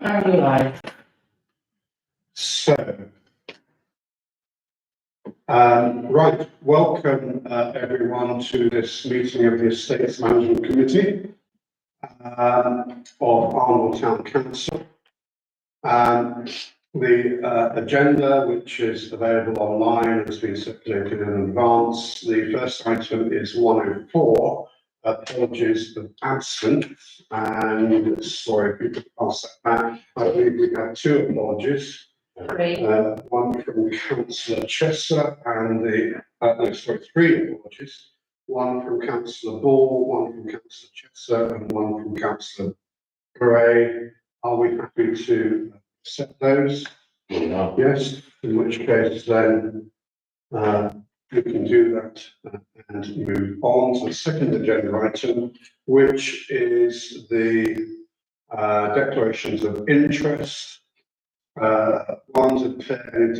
Right. So, right, welcome everyone to this meeting of the Estates Management Committee of Arundel Town Council. The agenda, which is available online, has been circulated in advance. The first item is 104, apologies of absence, and sorry if you could pass that back. I believe we have two apologies. One from Councillor Chesser and three apologies. One from Councillor Ball, one from Councillor Chesser, and one from Councillor Gray. Are we happy to accept those? Yeah. Yes, in which case then we can do that and move on to the second agenda item, which is the declarations of interest. One, to declare any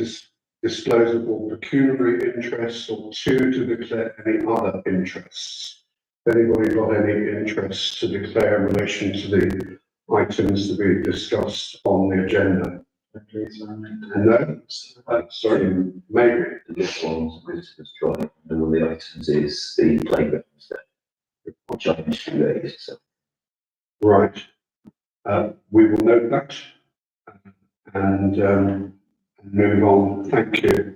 disclosable pecuniary interests, or two, to declare any other interests. Anybody got any interests to declare in relation to the items to be discussed on the agenda? No? Sorry, maybe. This one's visitors drive, and one of the items is the playground stuff. Which I can show you, so. Right. We will note that and move on. Thank you.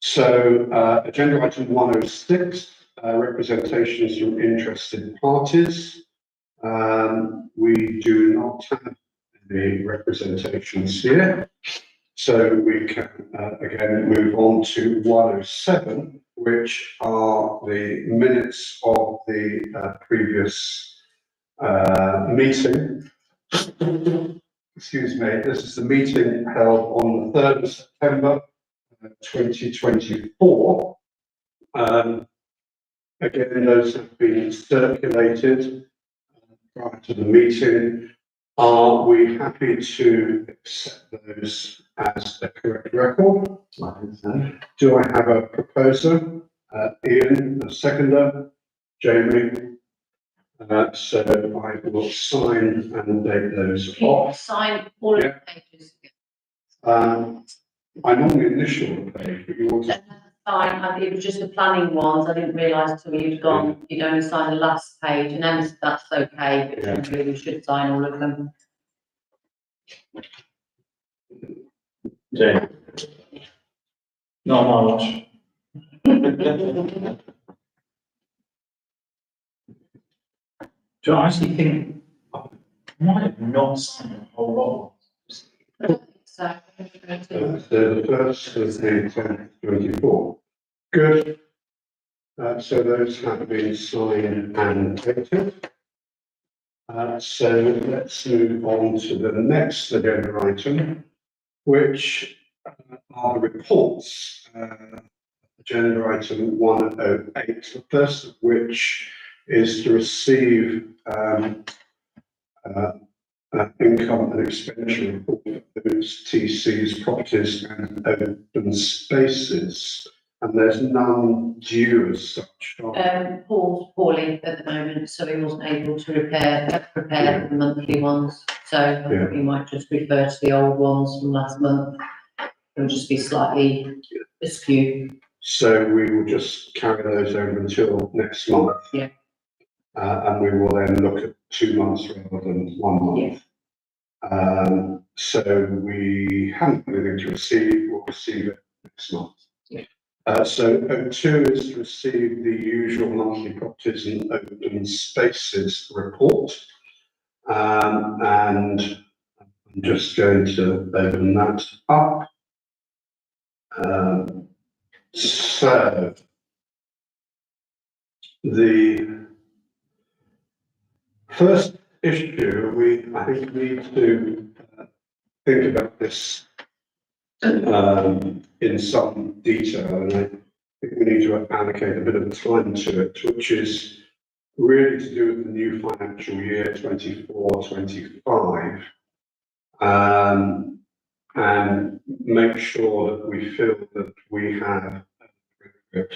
So, agenda item 106, representations from interested parties. We do not have any representations here. So we can again move on to 107, which are the minutes of the previous meeting. Excuse me, this is the meeting held on the 3rd of September 2024. Again, those have been circulated prior to the meeting. Are we happy to accept those as a correct record? I think so. Do I have a proposer? Ian, a seconder? Jamie? So I will sign and date those off. Sign all of the pages. I normally initial the page, but you want to. Fine, it was just the planning ones, I didn't realise till you'd gone, you'd only sign the last page, and then that's okay, but Yeah. you should sign all of them. Jane. Not much. Do I actually think I might have not signed a whole lot? So, The first is the 10th, 24. Good. So those have been signed and dated. So let's move on to the next agenda item, which are the reports. Agenda item 108, the first of which is to receive income and expenditure report for those TCs, properties and open spaces. And there's none due as such. Paul's poorly at the moment, so he wasn't able to prepare the monthly ones, so he might just refer to the old ones from last month. It'll just be slightly askew. So we will just carry those over until next month. Yeah. And we will then look at 2 months rather than 1 month. Yeah. So we haven't anything to receive, we'll receive it next month. Yeah. So 02 is to receive the usual monthly properties and open spaces report. And I'm just going to open that up. So the first issue, I think we need to think about this in some detail, and I think we need to allocate a bit of time to it, which is really to do with the new financial year 24-25, and make sure that we feel that we have a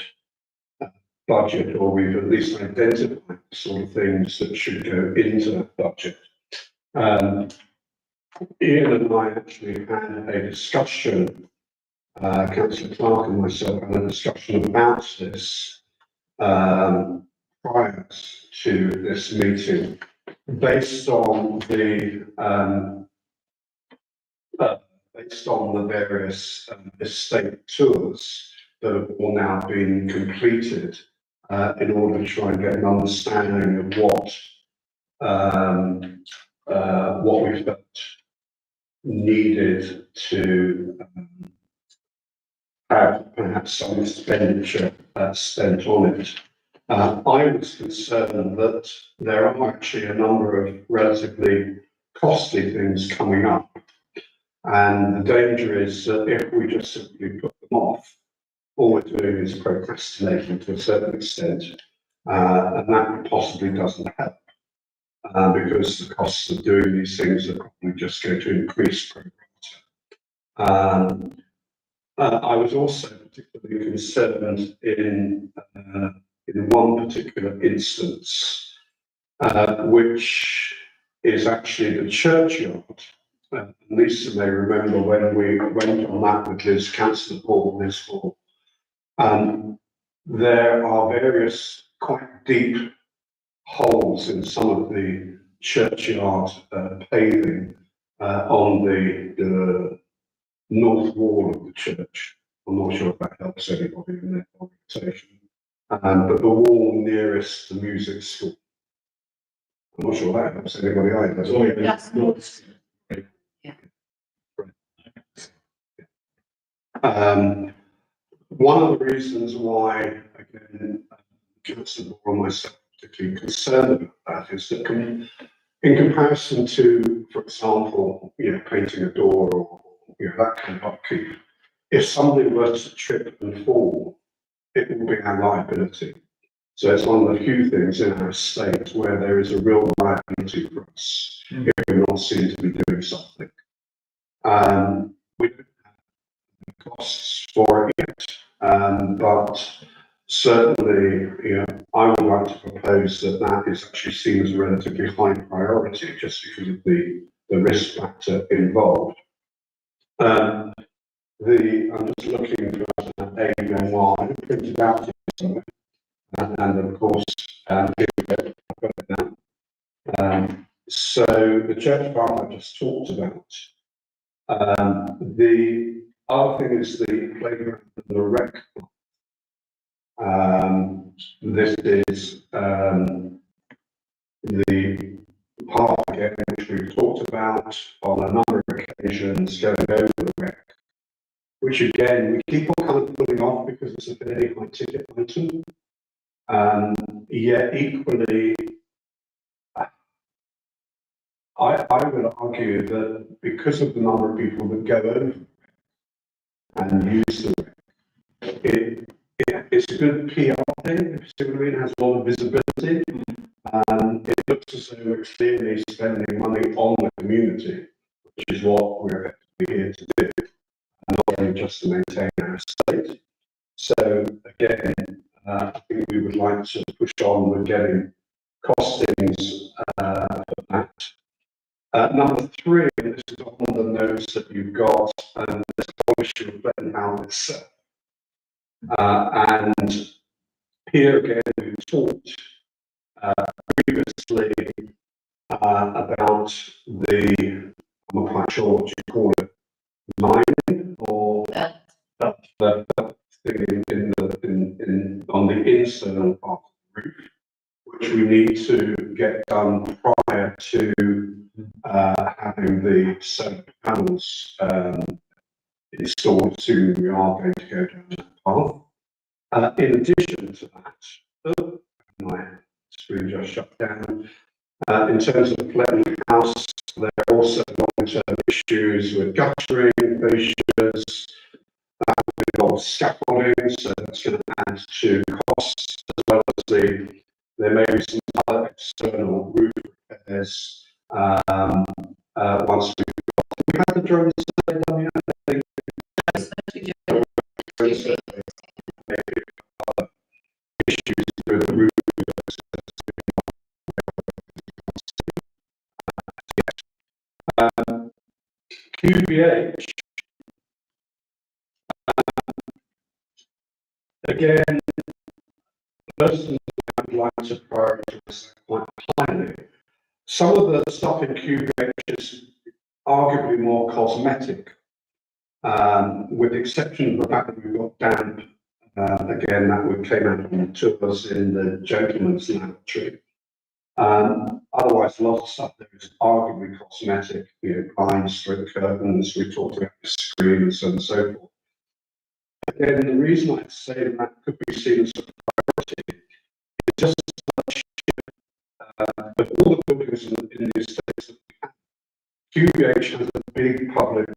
budget, or we've at least identified the sort of things that should go into that budget. Ian and I actually had a discussion, Councillor Clark and myself had a discussion about this prior to this meeting, based on the various estate tours that have all now been completed, in order to try and get an understanding of what we felt needed to have perhaps some expenditure spent on it. I was concerned that there are actually a number of relatively costly things coming up. And the danger is that if we just simply put them off, all we're doing is procrastinating to a certain extent. And that possibly doesn't help, because the costs of doing these things are probably just going to increase pro rata. I was also particularly concerned in one particular instance, which is actually the churchyard. Lisa may remember when we went on that with Liz, Councillor Paul and Liz Hall. There are various quite deep holes in some of the churchyard paving on the north wall of the church. I'm not sure if that helps anybody in their orientation. But the wall nearest the music school. I'm not sure that helps anybody either. That's yeah. One of the reasons why, again, Councillor Moore and myself are particularly concerned about that is that in comparison to, for example, painting a door or that kind of upkeep, if somebody were to trip and fall, it will be our liability. So it's one of the few things in our estate where there is a real liability for us if we're not seen to be doing something. We don't have costs for it yet, but certainly, I would like to propose that is actually seen as a relatively high priority just because of the risk factor involved. I'm just looking for an A1 printed out somewhere, and of course, I've got it now. So the church part I just talked about. The other thing is the playground and the rec. This is the part again which we've talked about on a number of occasions, going over the rec, which again we keep on kind of putting off because it's a fairly high ticket item. Yet equally, I would argue that because of the number of people that go over and use the rec, it's a good PR thing, if you see what I mean. It has a lot of visibility. It looks as though we're clearly spending money on the community, which is what we're effectively here to do, and not only just to maintain our estate. So again, I think we would like to push on with getting costings for that. Number 3, and this is on the notes that you've got, and this issue of Blenheim itself. And here again, we've talked previously about I'm not quite sure what you call it, lining or the thing on the internal part of the roof, which we need to get done prior to having the solar panels installed. Soon we are going to go down that path. In addition to that, my screen just shut down. In terms of Fletton House, there are also long-term issues with guttering, fascias, with scaffolding, so that's going to add to costs, as well as there may be some other external roof repairs once we had the drone survey done yet? I think maybe other issues with the roof. QBH, again, personally, I'd like to prioritise quite plainly. Some of the stuff in QBH is arguably more cosmetic, with the exception of the fact that we've got damp. Again, that came out to us in the gentleman's lavatory. Otherwise, a lot of stuff there is arguably cosmetic, blinds, strip curtains, we talked about the screens and so forth. Again, the reason I say that could be seen as a priority is just of all the buildings in the estates that we have, QBH has a big public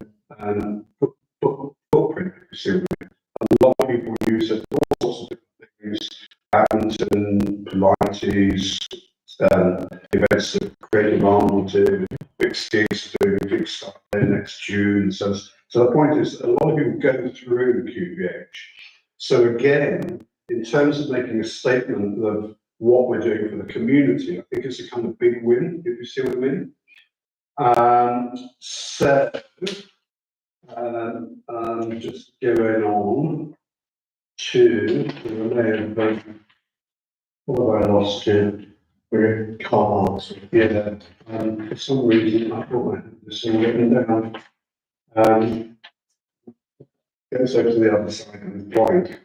footprint, if you see what I mean. A lot of people use it for all sorts of different things, badminton, Pilates, events that Creative Arm will do, big gigs do, big stuff there next June. So the point is, a lot of people go through QBH. So again, in terms of making a statement of what we're doing for the community, I think it's a kind of big win, if you see what I mean. Just going on to what have I lost here? We're car parks. Yeah. For some reason, I thought I had this all written down. Goes over to the other side and blank.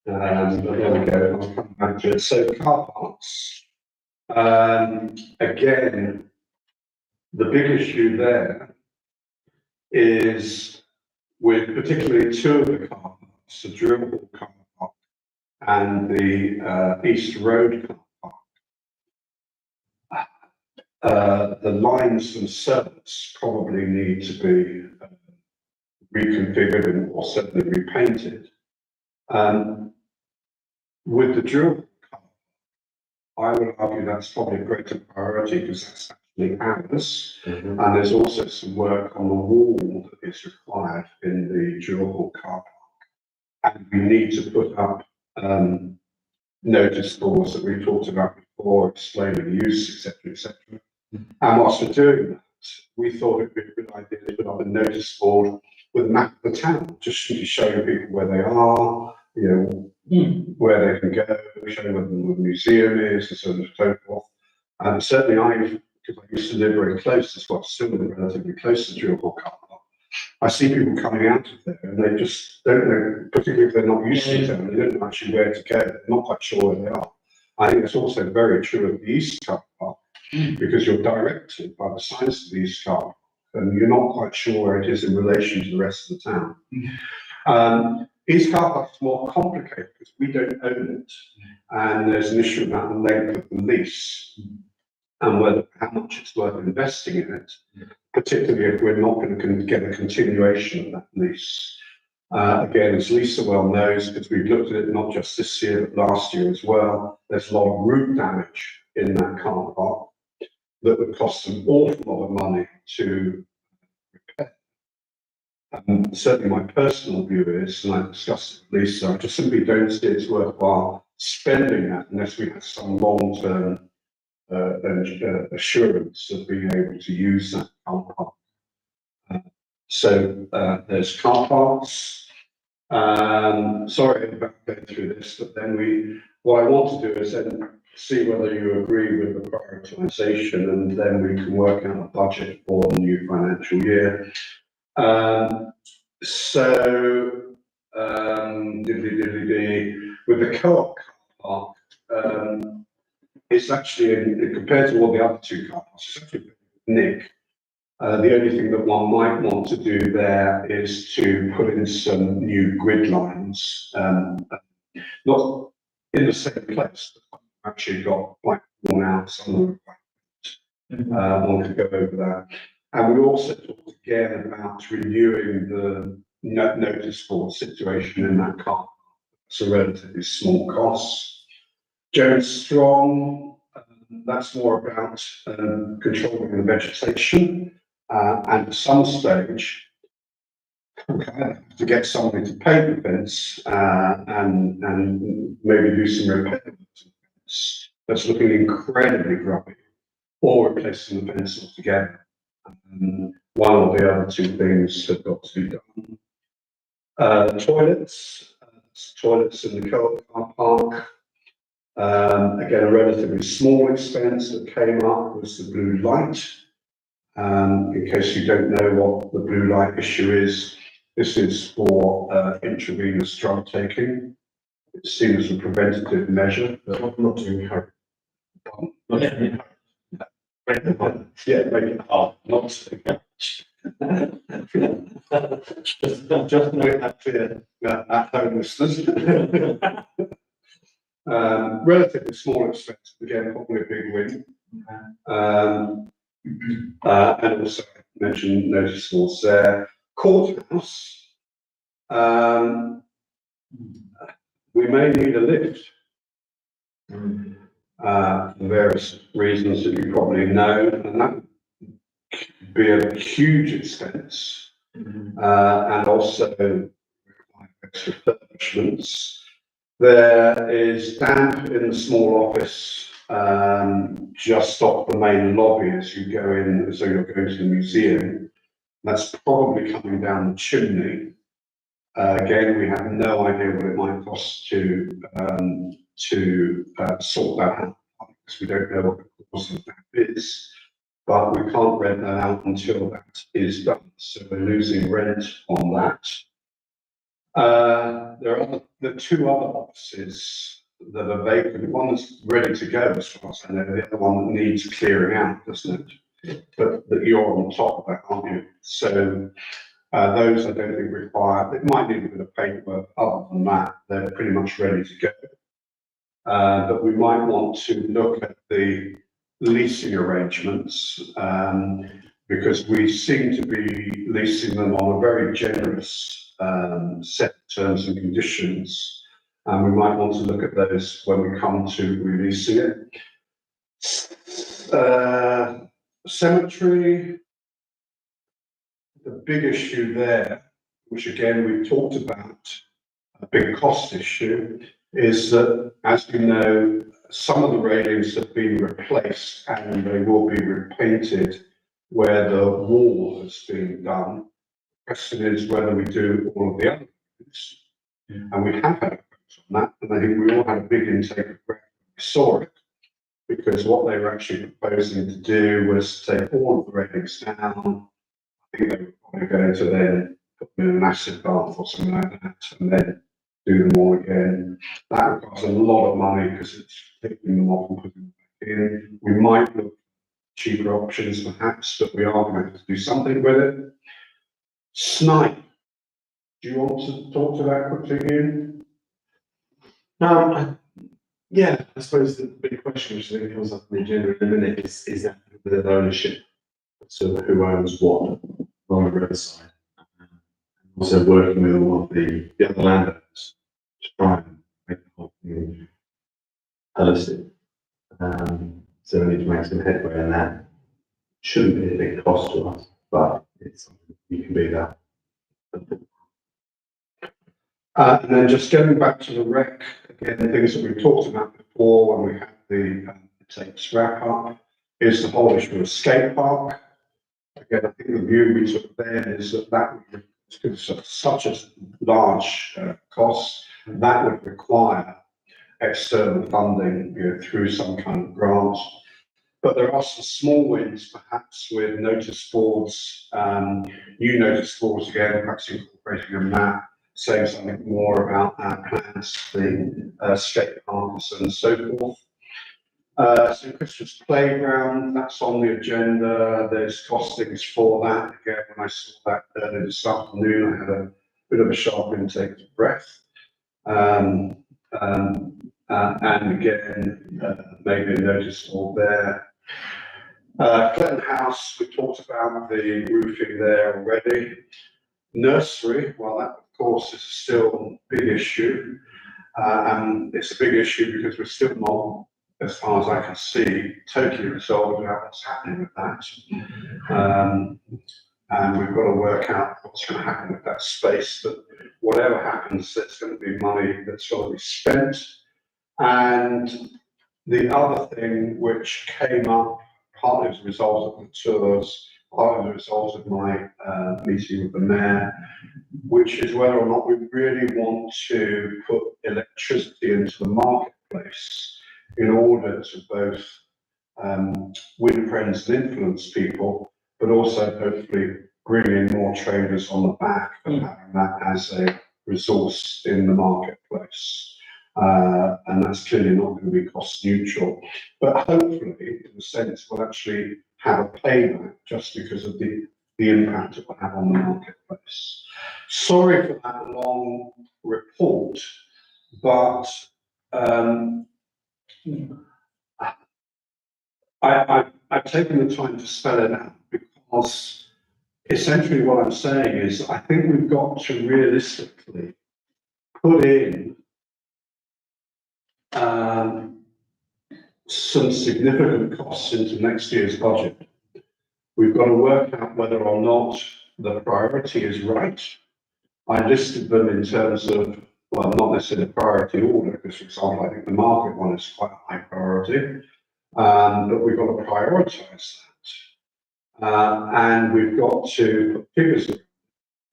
But there we go. I'll come back to it. So car parks. Again, the big issue there is with particularly two of the car parks, the Dribble car park and the East Road car park. The lines themselves probably need to be reconfigured and or certainly repainted. With the Dribble car park, I would argue that's probably a greater priority because that's actually ours. And there's also some work on the wall that is required in the Dribble car park. And we need to put up notice boards that we talked about before, explaining use, etc., etc. And whilst we're doing that, we thought it would be a good idea to put up a notice board with a map of the town, just to show people where they are, where they can go, show them where the museum is, and so on and so forth. And certainly because I used to live very close, it's quite still live relatively close to Dribble car park. I see people coming out of there and they just don't know, particularly if they're not used to town, they don't know actually where to go, they're not quite sure where they are. I think it's also very true of the East car park, because you're directed by the signs of the East car park, and you're not quite sure where it is in relation to the rest of the town. East car park is more complicated because we don't own it, and there's an issue about the length of the lease and how much it's worth investing in it, particularly if we're not going to get a continuation of that lease. Again, as Lisa well knows, because we've looked at it not just this year but last year as well, there's a lot of roof damage in that car park that would cost an awful lot of money to repair. Certainly my personal view is, and I discussed it with Lisa, I just simply don't see it's worthwhile spending that unless we have some long-term assurance of being able to use that car park. So there's car parks. Sorry about going through this, but then what I want to do is then see whether you agree with the prioritisation, and then we can work out a budget for the new financial year. With the co-op car park, it's actually, compared to all the other two car parks, it's actually Nick. The only thing that one might want to do there is to put in some new grid lines, not in the same place, but actually got quite worn out, some of them one could go over that. And we also talked again about renewing the notice board situation in that car. It's a relatively small cost. Jones Strong, that's more about controlling the vegetation, and at some stage, to get somebody to paint the fence and maybe do some repairs. That's looking incredibly grubby, or replacing the fence altogether. one or the other two things have got to be done. Toilets in the car park. Again, a relatively small expense that came up was the blue light. In case you don't know what the blue light issue is, this is for intravenous drug taking. It's seen as a preventative measure, but not to encourage. Yeah, make it hard, not to encourage. Just make that clear at home listeners. Relatively small expense, again, probably a big win. And also mentioned noticeables there. Courthouse, we may need a lift. For various reasons that you probably know, and that could be a huge expense, and also require extra refurbishments. There is damp in the small office just off the main lobby as you go in, so you're going to the museum. That's probably coming down the chimney. Again, we have no idea what it might cost to sort that out, because we don't know what the cost of that is, but we can't rent that out until that is done. So we're losing rent on that. There are the two other offices that are vacant. One's ready to go, as far as I know. The other one needs clearing out, doesn't it? But that you're on top of that, aren't you? So those I don't think require. It might need a bit of paintwork. Other than that, they're pretty much ready to go. But we might want to look at the leasing arrangements, because we seem to be leasing them on a very generous set of terms and conditions, and we might want to look at those when we come to releasing it. Cemetery, the big issue there, which again we've talked about, a big cost issue, is that, as you know, some of the railings have been replaced and they will be repainted where the wall has been done. The question is whether we do all of the other things, and we have had a vote on that, and I think we all had a big intake of breath when we saw it, because what they were actually proposing to do was take all of the railings down. I think they were probably going to then put them in an acid bath or something like that, and then do them all again. That requires a lot of money because it's taking them off and putting them back in. We might look at cheaper options perhaps, but we are going to have to do something with it. Snipe. Do you want to talk to that quickly, Ian? Yeah, I suppose the big question which I think comes up on the agenda in a minute is that the ownership. So who owns what on the roadside. Also working with all of the other landowners to try and make the whole thing holistic. So we need to make some headway in that. Shouldn't be a big cost to us, but it's something you can be that. And then just going back to the rec, again, things that we've talked about before when we had the tapes wrap up, is the whole issue of skate park. Again, I think the view we took there is that would, such a large cost, that would require external funding, through some kind of grant. But there are some small wins, perhaps with notice boards, new notice boards again, perhaps incorporating a map, saying something more about our plans, the skate parks and so forth. St Christopher's Playground, that's on the agenda. There's costings for that. Again, when I saw that earlier this afternoon, I had a bit of a sharp intake of breath. And again, maybe a notice board there. Clinton House, we talked about the roofing there already. Nursery, well, that of course is still a big issue. And it's a big issue because we're still not, as far as I can see, totally resolved about what's happening with that. And we've got to work out what's going to happen with that space. But whatever happens, there's going to be money that's got to be spent. And the other thing which came up partly as a result of the tours partly the result of my meeting with the mayor, which is whether or not we really want to put electricity into the marketplace in order to both win friends and influence people, but also hopefully bring in more traders on the back and having that as a resource in the marketplace. And that's clearly not going to be cost neutral, but hopefully, in a sense, we'll actually have a payback just because of the impact it will have on the marketplace. Sorry for that long report, but I've taken the time to spell it out because essentially what I'm saying is I think we've got to realistically put in some significant costs into next year's budget. We've got to work out whether or not the priority is right. I listed them in terms of, well, not necessarily priority order, because for example, I think the market one is quite a high priority, but we've got to prioritise that. And we've got to put figures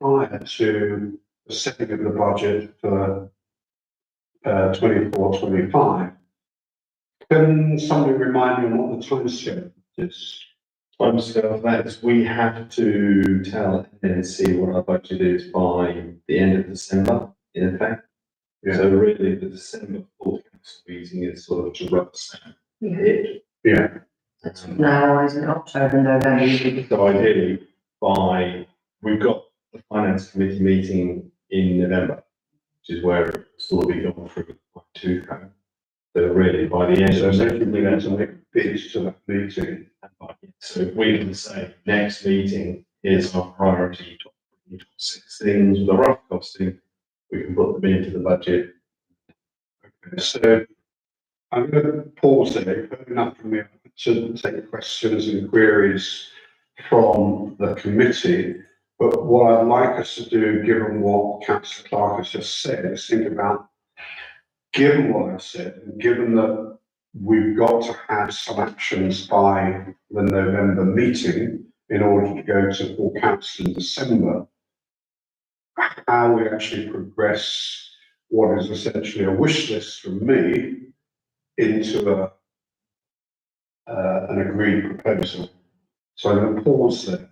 prior to the setting of the budget for 24-25. Can somebody remind me on what the timescale is? Timescale of that is we have to tell NNC what our budget is by the end of December, in effect. Yeah. So really the December full council meeting is sort of to rubber stamp it. Yeah. Now, isn't it October, November? So ideally we've got the finance committee meeting in November, which is where it's will be gone through two. So really by the end So of essentially we need November. to make bids to that meeting. So if we can say next meeting is our priority, top 6 things with a rough costing, we can put them into the budget. Okay, so I'm going to pause there. You've heard enough from me to take questions and queries from the committee. But what I'd like us to do, given what Councillor Clark has just said, is think about, given what I've said, and given that we've got to have some actions by the November meeting in order to go to full council in December, how we actually progress what is essentially a wish list from me into an agreed proposal. So I'm going to pause there.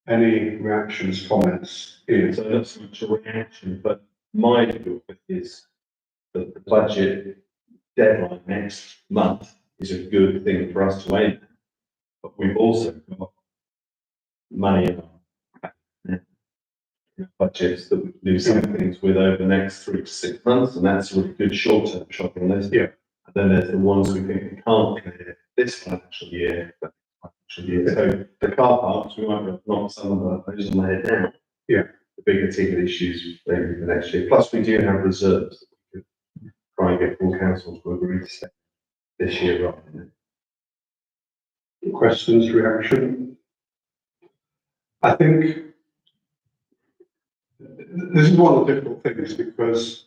Any reactions, comments? Ian? So that's not a reaction, but my view of it is that the budget deadline next month is a good thing for us to aim at. But we've also got money in our budgets that we can do some things with over the next 3 to 6 months, and that's a really good short-term shopping list. Yeah. And then there's the ones we think we can't clear this financial year, but financial year. So the car parks, we might knock some of those on the head now. Yeah. The bigger ticket issues maybe for next year. Plus we do have reserves that we could try and get full council to agree to set this year rather than. Questions, reaction? I think this is one of the difficult things because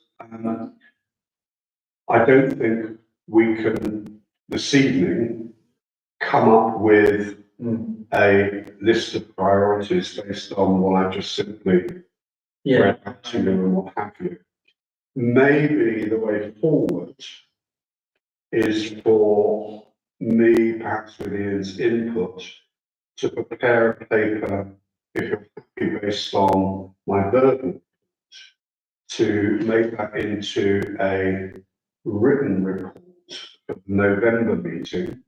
I don't think we can this evening come up with a list of priorities based on what I've just simply read out to you and what have you. Maybe the way forward is for me, perhaps with Ian's input, to prepare a paper, if you're happy, based on my verbal, to make that into a written report for the November meeting,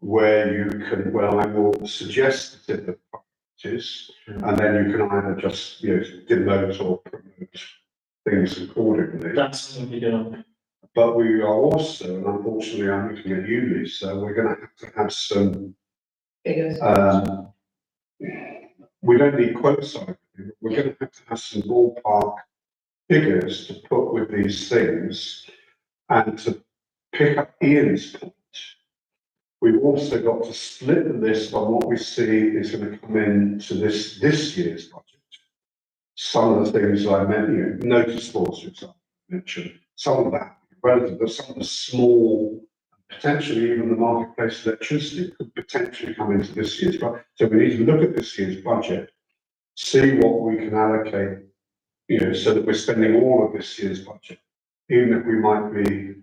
where you can, well, I will suggest the priorities, and then you can either just, demote or promote things accordingly. That's something we do. But we are also, and unfortunately I'm looking at you, Lisa, we're going to have some, Figures. we don't need quotes on it. We're going to have some ballpark figures to put with these things, and to pick up Ian's point. We've also got to split the list on what we see is going to come into this year's budget. Some of the things I mentioned, notice boards, for example, mentioned, some of that relative, but some of the small potentially even the marketplace electricity could potentially come into this year's budget. So we need to look at this year's budget, see what we can allocate, so that we're spending all of this year's budget, even if we might be,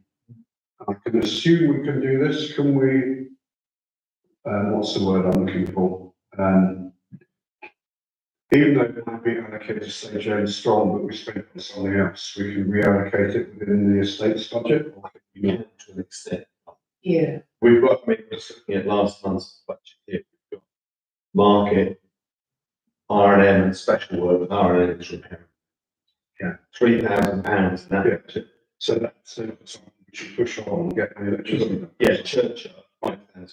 I can assume we can do this, can we? What's the word I'm looking for? Even though it might be allocated to St James Strong, but we spend on something else, we can reallocate it within the estate's budget. Yeah, to an extent. Yeah. We've got, I mean, just looking at last month's budget here, we've got market, R&M and special work, R&M is repair. Yeah. £3,000 in that. Yeah. So that's something we should push on and get the electricity. Yeah, church, 5,000.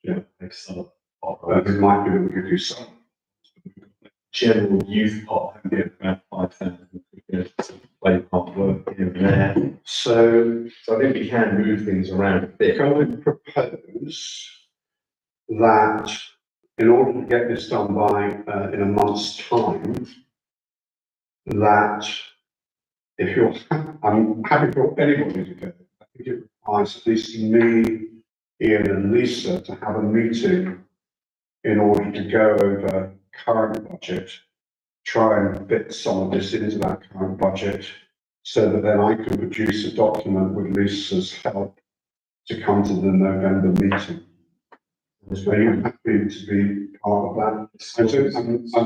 Yeah. Makes some of It might be that we could do some. general youth pot, yeah, about 5,000. Play part work here and there. So So I think we can move things around a bit. can I propose that in order to get this done by, in a month's time, that if you're, I'm happy for anybody to go. I think it requires at least me, Ian and Lisa to have a meeting in order to go over current budget, try and fit some of this into that current budget, so that then I can produce a document with Lisa's help to come to the November meeting. Are you happy to be part of that? I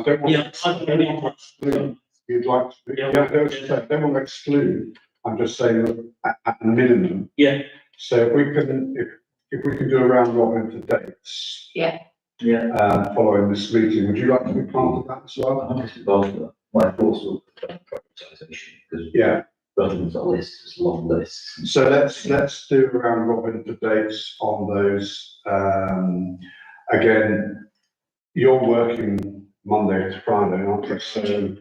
don't want. Yeah, I'm really interested. You'd like to, Yeah. I don't want to exclude, I'm just saying that at a minimum. Yeah. So if we can do a round robin for dates, Yeah. following this meeting, would you like to be part of that as well? I'm just involved with my thoughts of prioritisation, because Yeah, rather than a list, it's long lists. so let's do a round robin for dates on those. Again, you're working Monday to Friday, aren't you? So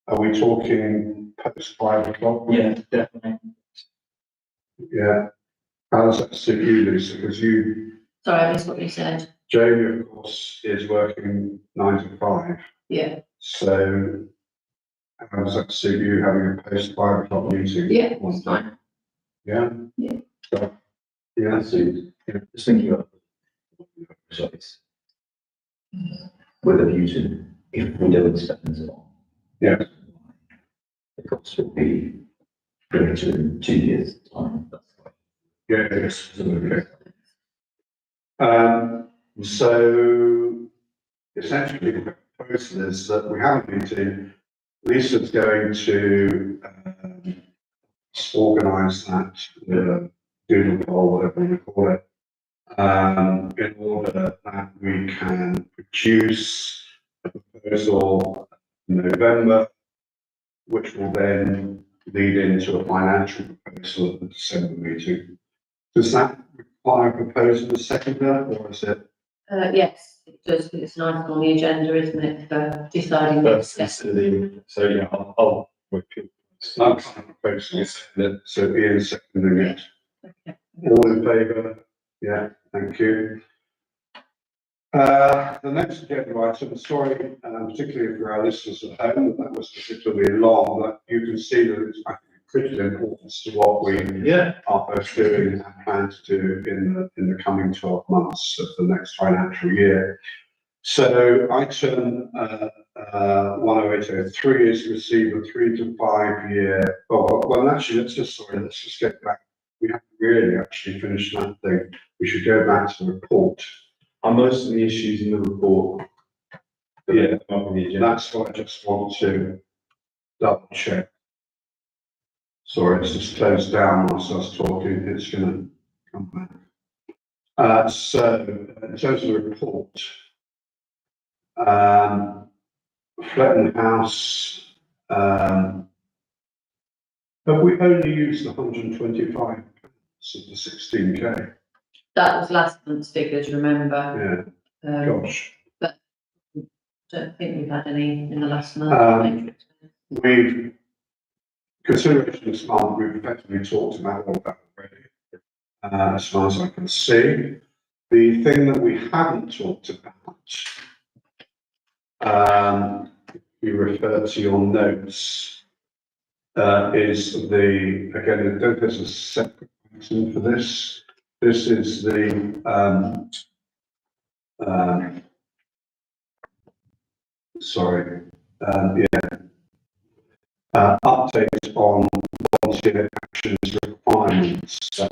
are we talking post 5 o'clock? Yeah, definitely. Yeah. How does that suit you, Lisa? Because Sorry, I missed what you said. Jamie, of course, is working 9 to 5. Yeah. So how does that suit you, having a post 5 o'clock meeting? Yeah, that's fine. Yeah? Yeah. So, yeah, So, just thinking about results. With a view to, if we don't spend it on. Yeah. The cost will be greater in 2 years' time. That's why. yeah, yes, okay. So essentially, the proposal is that we have a meeting. Lisa's going to organise that doodle poll, whatever you call it, in order that we can produce a proposal in November, which will then lead into a financial proposal at the December meeting. Does that require a proposal to seconder, or is it? Yes, it does, because it's nice on the agenda, isn't it, for deciding next steps? So yeah, I'll repeat. I'm kind of proposing it, so Ian seconding it. Okay. All in favour? Yeah, thank you. The next agenda item, sorry, particularly for our listeners at home, that was particularly long, but you can see that it's critical importance to what we Yeah. are both doing and plan to do in the coming 12 months of the next financial year. So item 10803 is receive a 3 to 5 year, well, actually, let's just get back. We haven't really actually finished that thing. We should go back to the report. Are most of the issues in the report? Yeah. On the agenda. That's what I just want to double check. Sorry, it's just closed down whilst I was talking, it's gonna come back. So in terms of the report, Fletton House, have we only used 125 of the 16K? That was last month's figures, remember? Yeah, gosh. Don't think we've had any in the last month. We've, consideration this month, we've effectively talked about all of that already, as far as I can see. The thing that we haven't talked about, you refer to your notes, is again, there's a separate item for this, This is the, sorry, update on volunteer actions requirements. Sorry.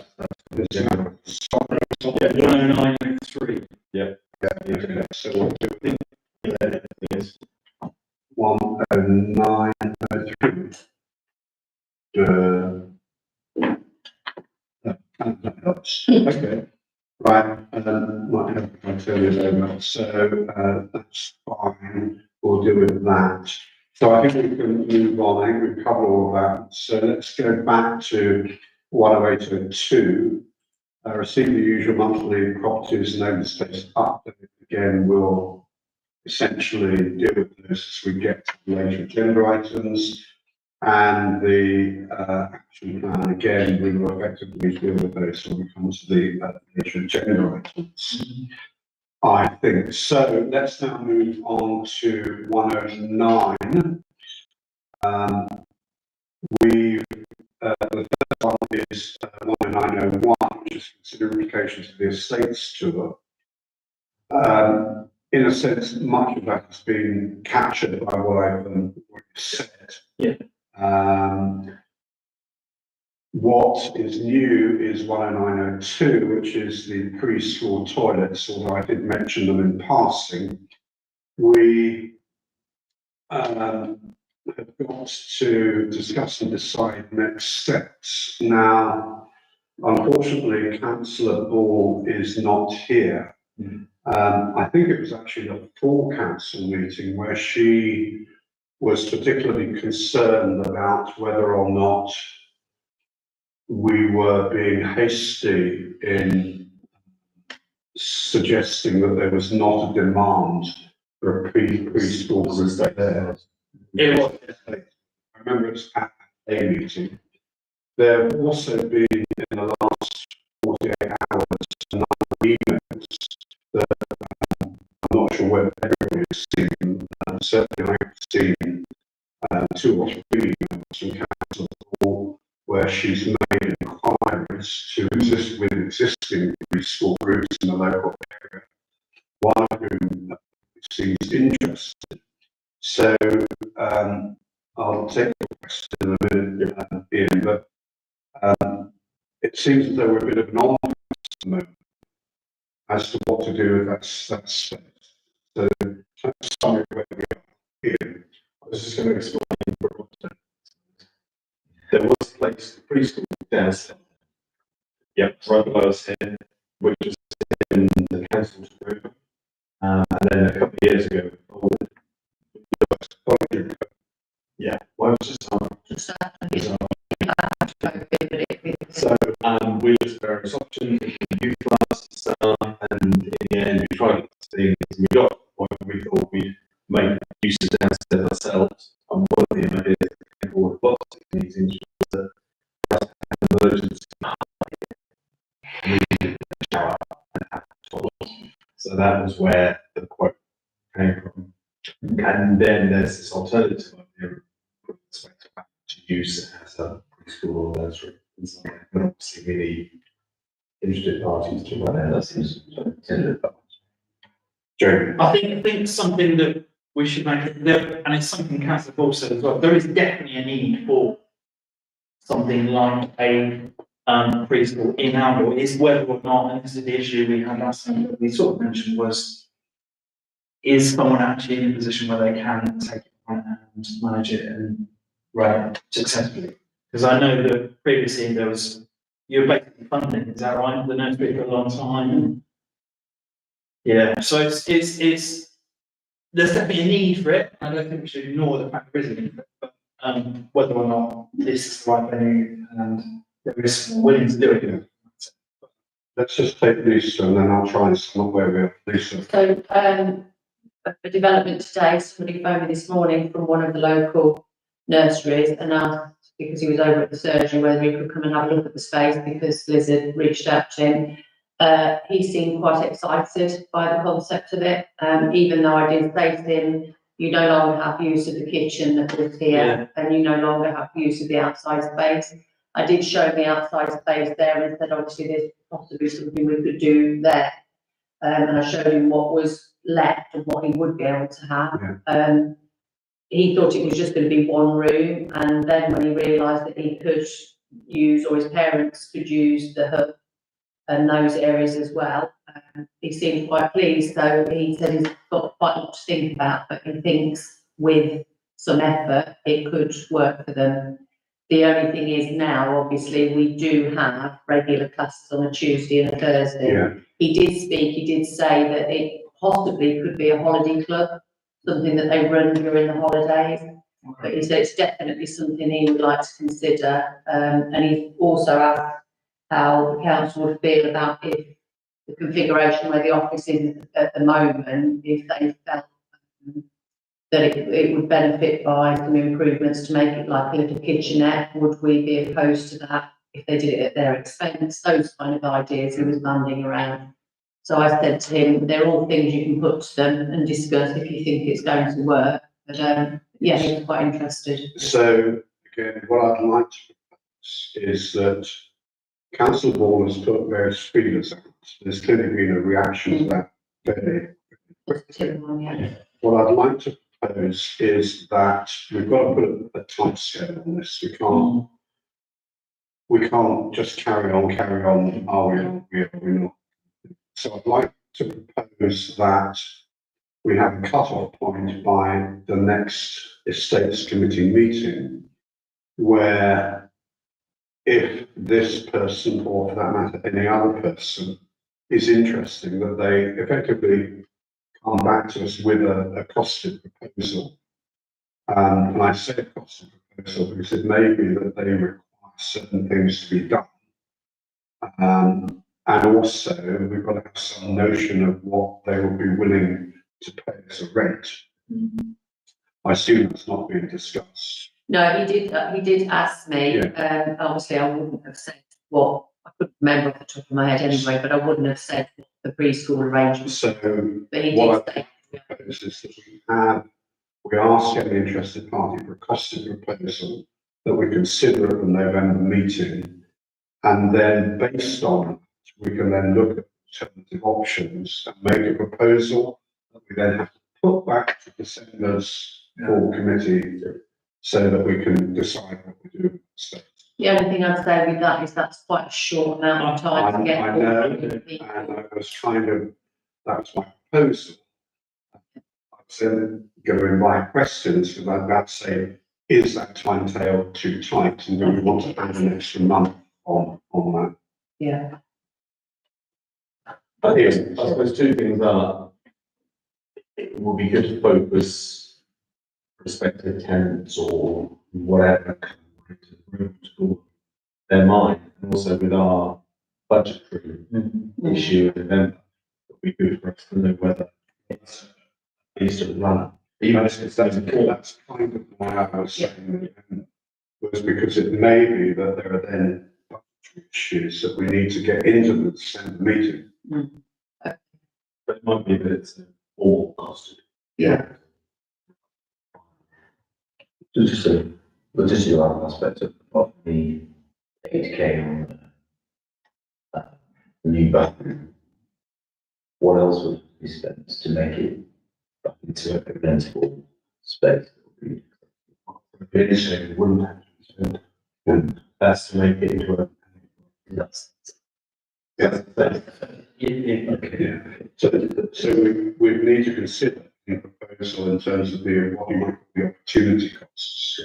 10903. So we'll do 10903. That helps. Okay. Right, might have to turn this over. So that's fine. We'll deal with that. So I think we can move on. I think we've covered all of that. So let's go back to 10802. Receive the usual monthly properties and open space update. Again, we'll essentially deal with this as we get to the later agenda items. And the action plan, again, we will effectively deal with those when we come to the later agenda items. I think so. Let's now move on to 109. The first one is 10901, which is consider implications of the estates tour. In a sense, much of that has been captured by what I've already said. Yeah. What is new is 10902, which is the preschool toilets, although I did mention them in passing. We have got to discuss and decide next steps. Now, unfortunately, Councillor Ball is not here. I think it was actually a full council meeting where she was particularly concerned about whether or not we were being hasty in suggesting that there was not a demand for a preschool group there. It was. I remember it was at a meeting. There have also been in the last 48 hours an agreement that I'm not sure whether everybody has seen, certainly I've seen 2 or 3 emails from Council Hall where she's made inquiries to exist with existing preschool groups in the local area, one of whom seems interested. So I'll take the question in a minute, Ian, but it seems as though we're a bit of an on at the moment as to what to do with that space. So that's somewhere where we are. Ian. I was just going to explain. There was a place, preschool downstairs. Yep, right below us here, which was in the council's room. And then a couple of years ago, yeah, why was this on? So we looked at various options, youth class and stuff, and in the end we tried to see this, we got what we thought we'd make use of downstairs ourselves. And one of the ideas that came forward lots of meetings was that an emergency shower and have toilets. So that was where the quote came from. And then there's this alternative idea of putting the space back to use as a preschool or nursery. But obviously we need interested parties to run it. That seems Jeremy. I think something that we should make it there, and it's something Councillor Paul said as well, there is definitely a need for something like a preschool in outdoor. Is whether or not, and this is the issue we had last time that we sort of mentioned, was is someone actually in a position where they can take it on and manage it and run it successfully? Because I know that previously there was, you were basically funding, is that right? The nursery for a long time. Yeah, so it's there's definitely a need for it. I don't think we should ignore the fact there is a need for it, but whether or not this is the right venue and there is willing to do it. Let's just take Lisa and then I'll try and sum up where we are. Lisa. So, a development today, somebody phoned me this morning from one of the local nurseries and asked, because he was over at the surgery, whether he could come and have a look at the space because Liz had reached out to him. He seemed quite excited by the concept of it, even though I did say to him, you no longer have use of the kitchen that was here, and you no longer have use of the outside space. I did show him the outside space there and said, obviously, there's possibly something we could do there. And I showed him what was left and what he would be able to have. He thought it was just going to be one room, and then when he realised that he could use, or his parents could use the hub and those areas as well, he seemed quite pleased. So he said he's got quite a lot to think about, but he thinks with some effort it could work for them. The only thing is now, obviously, we do have regular classes on a Tuesday and a Thursday. Yeah. He did say that it possibly could be a holiday club, something that they run during the holidays. But he said it's definitely something he would like to consider. And he also asked how the council would feel about if the configuration where the office is at the moment, if they felt that it would benefit by some improvements to make it like a little kitchenette. Would we be opposed to that if they did it at their expense? Those kind of ideas he was landing around. So I said to him, they're all things you can put to them and discuss if you think it's going to work. But yeah, he was quite interested. So again, what I'd like to propose is that Council Hall has put various feelers out. There's clearly been a reaction to that very Yeah. What I'd like to propose is that we've got to put a time scale on this. We can't just carry on, are we not? So I'd like to propose that we have a cut-off point by the next Estates Committee meeting, where if this person, or for that matter, any other person, is interested, that they effectively come back to us with a costed proposal. And I say a costed proposal because it may be that they require certain things to be done. And also, we've got to have some notion of what they will be willing to pay as a rate. I assume that's not being discussed. No, he did ask me. Obviously, I wouldn't have said what, I couldn't remember off the top of my head anyway, but I wouldn't have said what the preschool arrangement. So But he what did say. I propose is that we ask any interested party for a costed proposal that we consider at the November meeting, and then based on it, we can then look at alternative options and make a proposal that we then have to put back to December's full committee so that we can decide what we do. The only thing I'd say with that is that's quite a short amount of time to get. I know, and I was that was my proposal. I was then going to invite questions, because I'm about to say, is that timetable too tight, and do we want to add an extra month on that? Yeah. I suppose two things are, it will be good to focus prospective tenants or whatever to their mind, and also with our budgetary issue in November, it would be good for us to know whether it's based on run. That's kind of why I was saying that, was because it may be that there are then budgetary issues that we need to get into the December meeting. But it might be that it's all costed. Yeah. Just a logistical aspect of the 8K on the new bathroom. What else would be spent to make it back into a rentable space? Initially, we wouldn't have to spend, and that's to make it into a. So we need to consider the proposal in terms of what you might call the opportunity costs,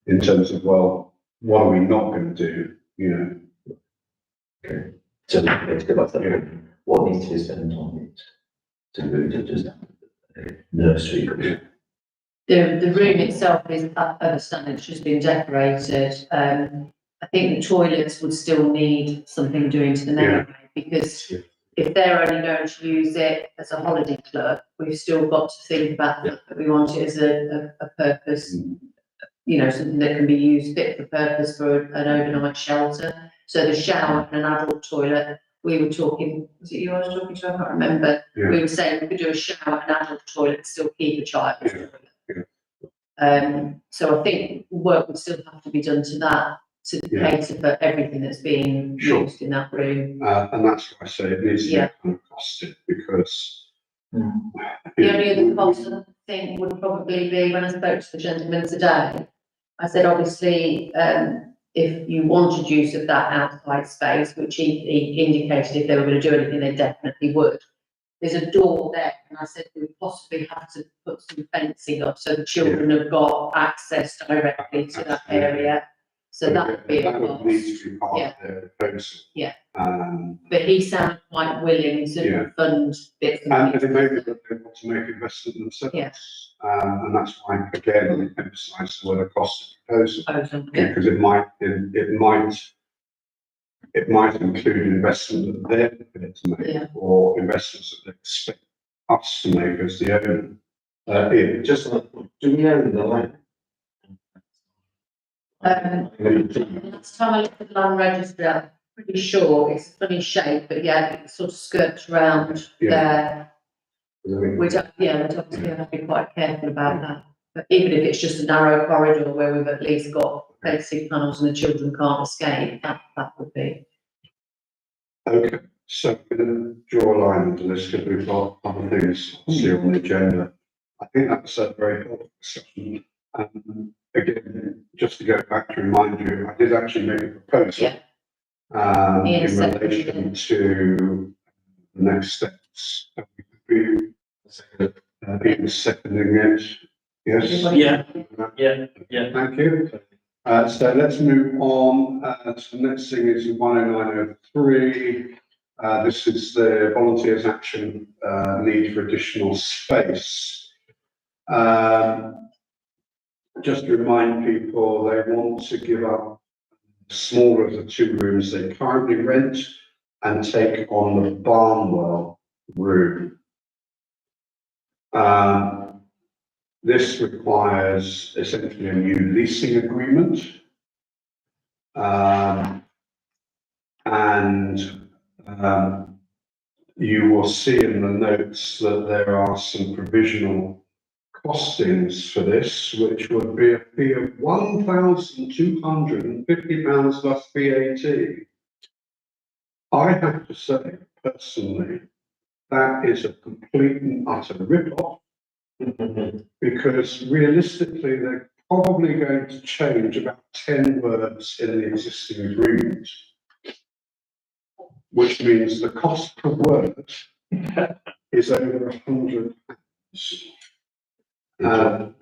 in terms of, well, what are we not going to do, Okay. So let's go back to that. What needs to be spent on it to move to just nursery? The room itself is understand it's just been decorated. I think the toilets would still need something doing to them anyway, because if they're only going to use it as a holiday club, we've still got to think about that we want it as a purpose, something that can be used fit for purpose for an overnight shelter. So the shower and an adult toilet, we were talking, was it you I was talking to? I can't remember. Yeah. We were saying we could do a shower and adult toilet and still keep a child's toilet. So I think work would still have to be done to that to Yeah. cater for everything that's being Sure. used in that room. And that's why I say it needs to Yeah. be kind of costed, because. The only other cost I think would probably be, when I spoke to the gentleman today, I said, obviously, if you wanted use of that outside space, which he indicated if they were going to do anything, they definitely would. There's a door there, and I said we would possibly have to put some fencing up so the children have got access directly to that area. So that would be a That would need cost. to be part Yeah. of their proposal. Yeah. Um, But he sounded quite willing to Yeah. fund bits and and it pieces. may be that they want to make investment themselves. Yeah. And that's why, again, I emphasise the word cost of proposal, Yeah. because it might include investment that they're prepared to make, Yeah. or investments that they expect us to make as the owner. Just on that point, do we own the land? Last time I looked at the land registry, I'm pretty sure it's a funny shape, but yeah, it sort of skirts around there. We'd obviously have to be quite careful about that. But even if it's just a narrow corridor where we've at least got fencing panels and the children can't escape, that would be. Okay, so we're going to draw a line under this because we've got other things here on the agenda. I think that's a very helpful discussion. Again, just to go back to remind you, I did actually make a proposal. Yeah. In Yes, relation to the next steps. Ian seconding it. Yes. Yeah. Thank you. So let's move on. So the next thing is 10903. This is the volunteers action need for additional space. Just to remind people, they want to give up the smaller of the two rooms they currently rent and take on the Barnwell room. This requires essentially a new leasing agreement. You will see in the notes that there are some provisional costings for this, which would be a fee of £1,250 plus VAT. I have to say, personally, that is a complete and utter rip-off, because realistically, they're probably going to change about 10 words in the existing agreement, which means the cost per word is over £100. And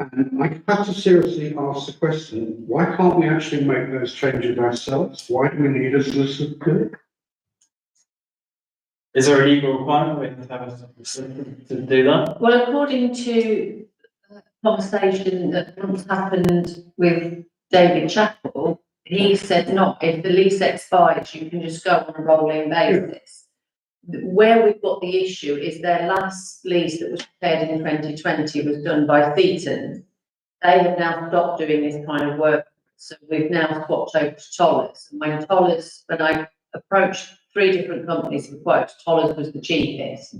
I have to seriously ask the question, why can't we actually make those changes ourselves? Why do we need a solicitor? Is there a legal requirement we have to have to do that? Well, according to a conversation that once happened with David Chappell, he said not, if the lease expires, you can just go on a rolling basis. Where we've got the issue is their last lease that was prepared in 2020 was done by Theaton. They have now stopped doing this kind of work, so we've now swapped over to Tollers. And when I approached 3 different companies for quotes, Tollers was the cheapest.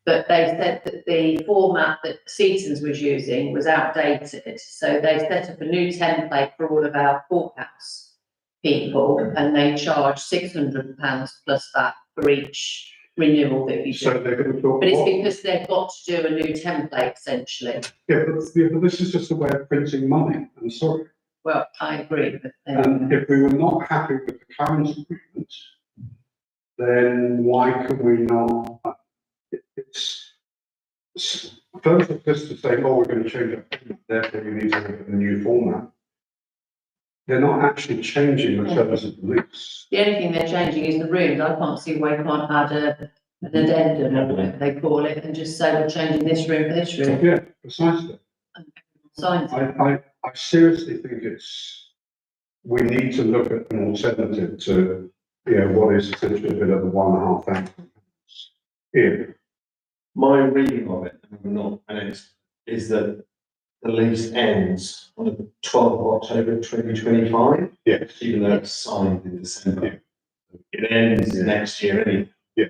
But they said that the format that Seaton's was using was outdated. So they set up a new template for all of our courthouse people, and they charge £600 plus that for each renewal that you do. So they're going to talk. But it's because they've got to do a new template essentially. Yeah, but this is just a way of printing money. I'm sorry. Well, I agree, but If we were not happy with the current agreement, then why can we not? It's first of just to say, oh, we're going to change it, therefore we need to have a new format. They're not actually changing the terms of the lease. the only thing they're changing is the rooms. I can't see why you can't add an addendum or whatever they call it and just say we're changing this room for this room. Yeah, precisely. Signs. I seriously think we need to look at an alternative to, what is essentially a bit of a £1,500 here. My reading of it, is that the lease ends on the 12th of October 2025, Yes. even though it's signed in December. It ends next year anyway. Yeah.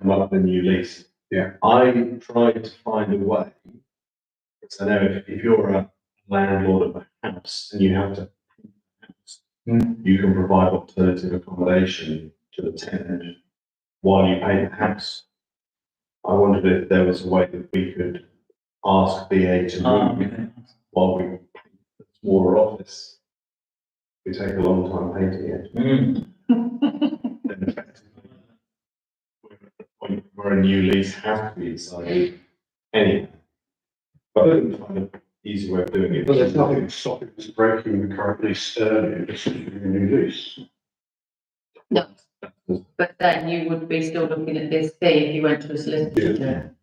Come up with a new lease. Yeah. I tried to find a way, because I know if you're a landlord of a house and you have to you can provide alternative accommodation to the tenant while you paint the house. I wondered if there was a way that we could ask BA to move while we paint the smaller office. We take a long time painting it. Then effectively, we're at the point where a new lease has to be decided anyway. But I couldn't find an easy way of doing it. But there's nothing stopping us breaking the current lease early and just issuing a new lease. No, but then you would be still looking at this fee if you went to a solicitor.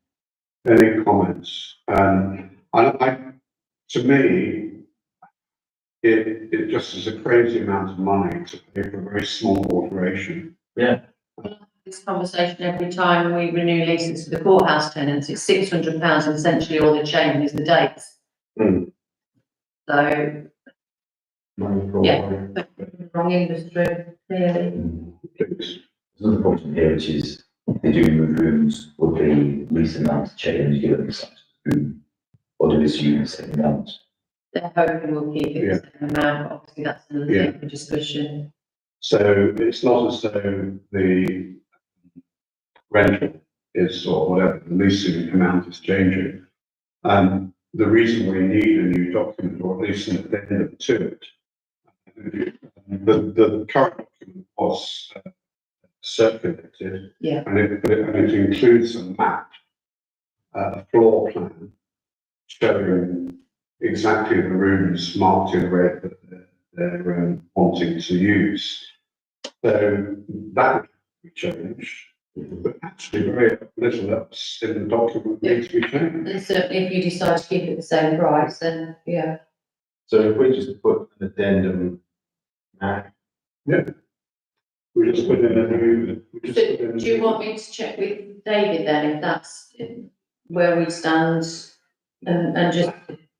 Any comments? To me, it just is a crazy amount of money to pay for a very small alteration. This conversation every time we renew leases for the courthouse tenants, it's £600 essentially all the change is the dates. Mm. So, Money for Yeah. wrong industry, clearly. Please. There's another point in here, which is, if they do move rooms, would the lease amount change given the size of the room? Or do we assume the same amount? They're hoping we'll keep it the same amount, obviously that's another thing for discussion. So it's not as though the rental is, or whatever, the leasing amount is changing. The reason we need a new document, or at least an addendum to it, the current document was circulated. Yeah. And it includes a map, a floor plan showing exactly the rooms marked in red that they're wanting to use. So that would be changed, but actually very little else in the document needs to be changed. And certainly if you decide to keep it the same price, then, yeah. So if we just put an addendum now, We just put in a new. So do you want me to check with David then, if that's where we stand and just,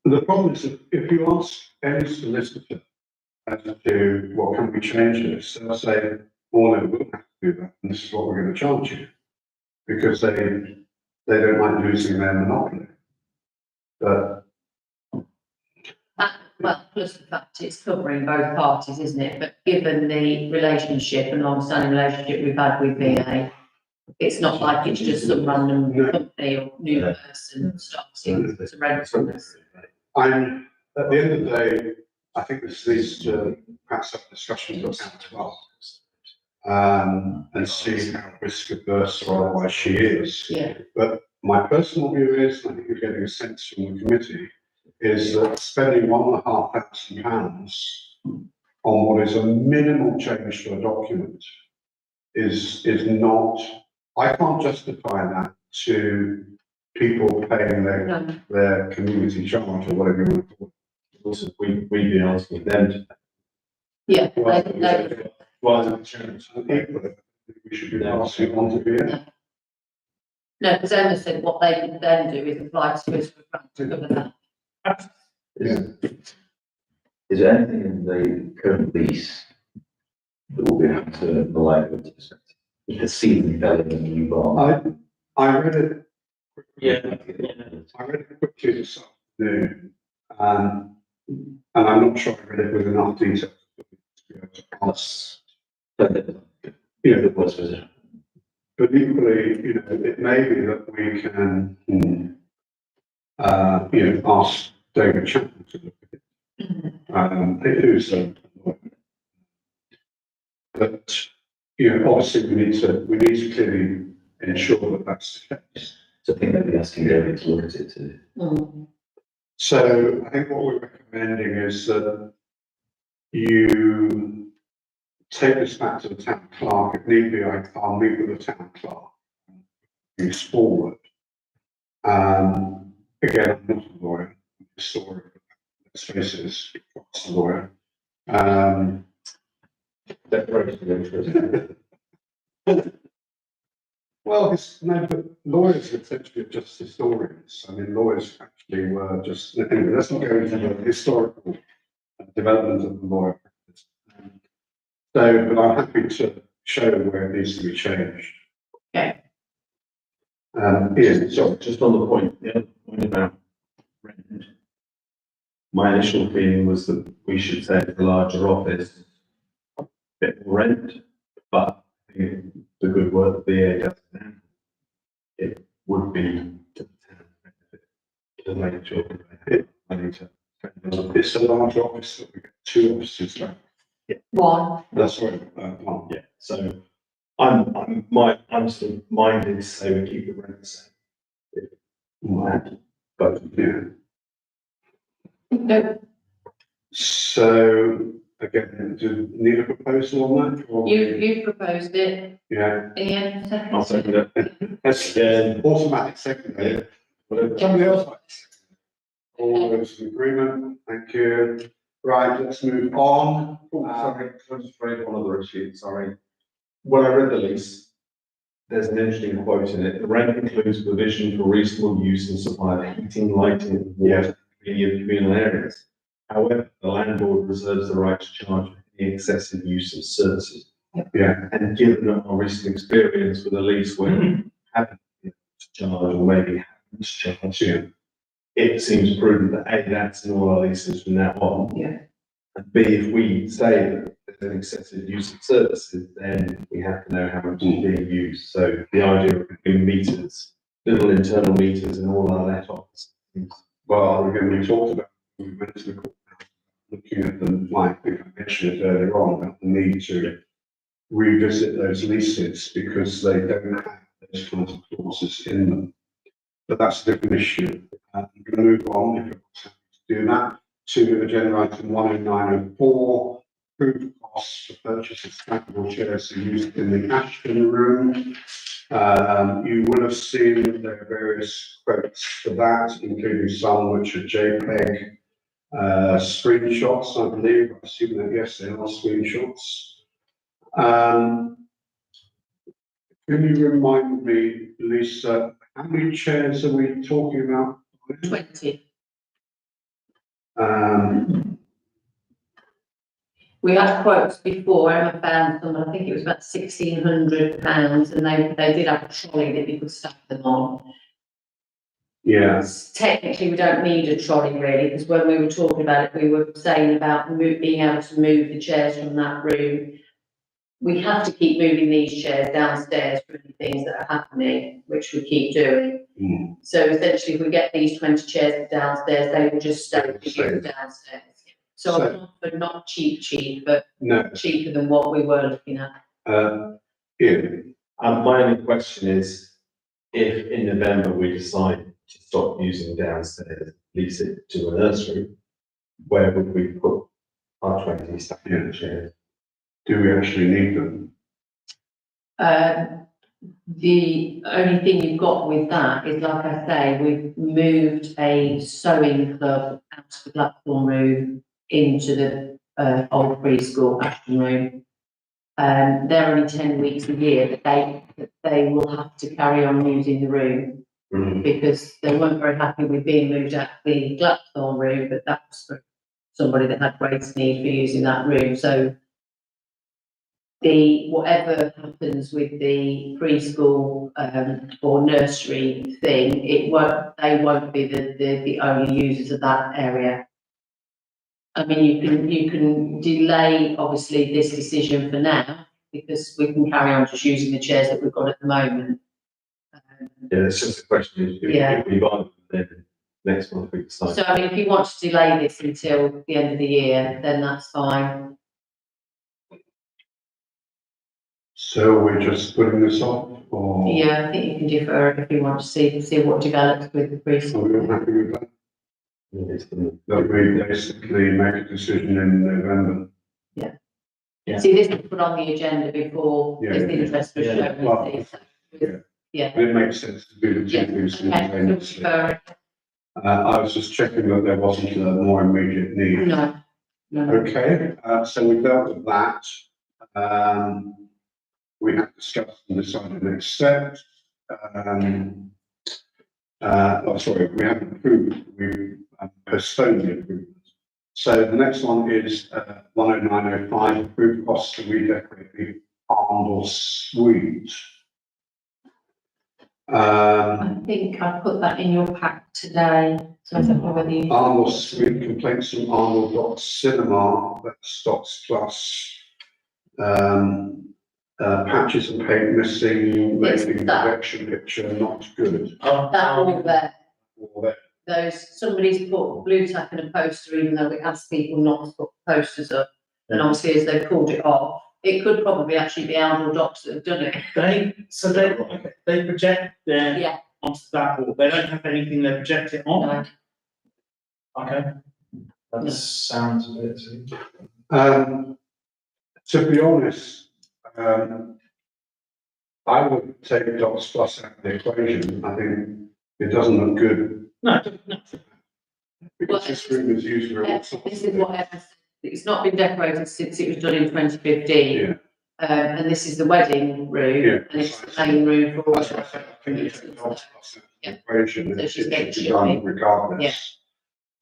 The problem is that if you ask any solicitor as to what can we change this, they'll say, oh no, we'll have to do that, and this is what we're going to charge you. Because they don't like losing their monopoly. But well, plus the fact it's covering both parties, isn't it? But given the relationship and long-standing relationship we've had with VA, it's not like it's just some random company or new person stops in to rent from us. at the end of the day, I think this needs to perhaps have discussions with town as well. And see how risk averse or otherwise she is. Yeah. But my personal view is, and I think you're getting a sense from the committee, is that spending £1,500 on what is a minimal change to a document is not, I can't justify that to people paying their community charge or whatever you want to call it. also we'd be asking them to. Yeah. Well, the change. We should be passing on to VA. No, because Emma said what they can then do is apply to us for grant to cover that. Is there anything in the current lease that will be having to the liability perspective? If the ceiling fell in the new barn? I read it. Yeah. I read it quickly this afternoon, and I'm not sure I read it with enough detail to be able to answer. Yeah, it was, was it? But equally, it may be that we can, ask David Chapman to look at it. Who's a lawyer. But, obviously we need to clearly ensure that that's the case. So I think maybe asking David to look at it too. So I think what we're recommending is that you take this back to the town clerk. If need be, I'll meet with the town clerk. Move forward. Again, I'm not a lawyer, I'm a historian. Let's face it, it's a lawyer. Declaration of interest. Well, but lawyers are essentially just historians. I mean, lawyers actually were just, anyway, let's not go into the historical development of the lawyer practice. So, but I'm happy to show where it needs to be changed. Okay. Ian, So just on the point about rent. My initial feeling was that we should take the larger office rent, but I think the good work the BA does now, it would be to the town's benefit to make sure that they have money to spend on it. It's a large office, that we get 2 offices now. One, That's right, one. Yeah, so I'm still minded to say we keep the rent the same. But, yeah. no, So, again, do you need a proposal on that? or- you proposed it, Yeah, Ian, second. I'll second it. that's Again, automatic second, yeah. Whatever. Somebody else like to second? All those in agreement, thank you. Right, let's move on. Sorry, can I just raise one other issue, sorry. When I read the lease, there's an interesting quote in it, the rent includes provision for reasonable use and supply of heating, lighting, water, in communal areas. However, the landlord reserves the right to charge for any excessive use of services. Yeah. And given our recent experience with a lease where we haven't been able to charge or maybe haven't charged, Yeah. it seems prudent that A, that's in all our leases from now on. Yeah. And B, if we say that there's an excessive use of services, then we have to know how much is being used. So the idea of putting meters, little internal meters in all our let offs. Well, again, we talked about, we went to the court, looking at them, like I mentioned earlier on, about the need to revisit those leases because they don't have those kinds of clauses in them. But that's a different issue. I'm going to move on, if you're happy to do that, to agenda item 10904, approved costs for purchase of stackable chairs to use in the Ashton room. You will have seen that there are various quotes for that, including some which are JPEG screenshots, I believe. I assume that, yes, they are screenshots. Can you remind me, Lisa, how many chairs are we talking about? 20. Um, We had quotes before, Emma found them, I think it was about £1,600, and they did have a trolley that you could stack them on. yes, Technically, we don't need a trolley really, because when we were talking about it, we were saying about being able to move the chairs from that room. We have to keep moving these chairs downstairs for the things that are happening, which we keep doing. Mm. So essentially, if we get these 20 chairs downstairs, they will just stay downstairs. So I was offered not cheap, but no, cheaper than what we were looking at. Ian, My only question is, if in November we decide to stop using downstairs, lease it to a nursery, where would we put our 20 stacking chairs? do we actually need them? The only thing you've got with that is, like I say, we've moved a sewing club out of the platform room into the old preschool Ashton room. They're only 10 weeks a year that they will have to carry on using the room because they weren't very happy with being moved out of the Gladstone room, but that was for somebody that had great need for using that room. So whatever happens with the preschool or nursery thing, they won't be the only users of that area. I mean, you can delay obviously this decision for now because we can carry on just using the chairs that we've got at the moment. Yeah, it's just a question, if we buy them, then next month we decide. So I mean, if you want to delay this until the end of the year, then that's fine. So we're just putting this off, or? Yeah, I think you can defer it if you want to see what develops with the Are we all preschool. happy with that? It's the- That we basically make a decision in November? Yeah. See, this was put on the agenda before Yeah, this yeah, interest was yeah. shown. Well, you see, yeah. so, yeah. It makes sense to do the Yeah, two things okay, simultaneously. defer it. I was just checking that there wasn't a more immediate need. No. Okay, so we dealt with that. We have discussed and decided next steps. Sorry, we haven't approved, we postponed the approval. So the next one is 10905, approved costs to redecorate the Arndell suite. I think I put that in your pack today, so I don't know whether you. Arndell suite complaints from Arndell Cinema, that's Stocks Plus. patches and paint missing, It's making that. direction picture not good. That all there. All that. Somebody's put blue tack and a poster, even though we asked people not to put posters up. And obviously, as they've pulled it off, it could probably actually be Aldwell Docks that have done it. They project their Yeah, onto that wall, they don't have anything they project it on, no, okay? That No. sounds a bit. To be honest, I would take Docs Plus out of the equation. I think it doesn't look good No, no, because this room is used for all sorts this of is what things. Emma said. It's not been decorated since it was done in 2015. Yeah. And this is the wedding room, Yeah, and it's the main room for all. That's what I said. I think you take Docs Plus out of the equation. So It she's should getting be chippy. done regardless.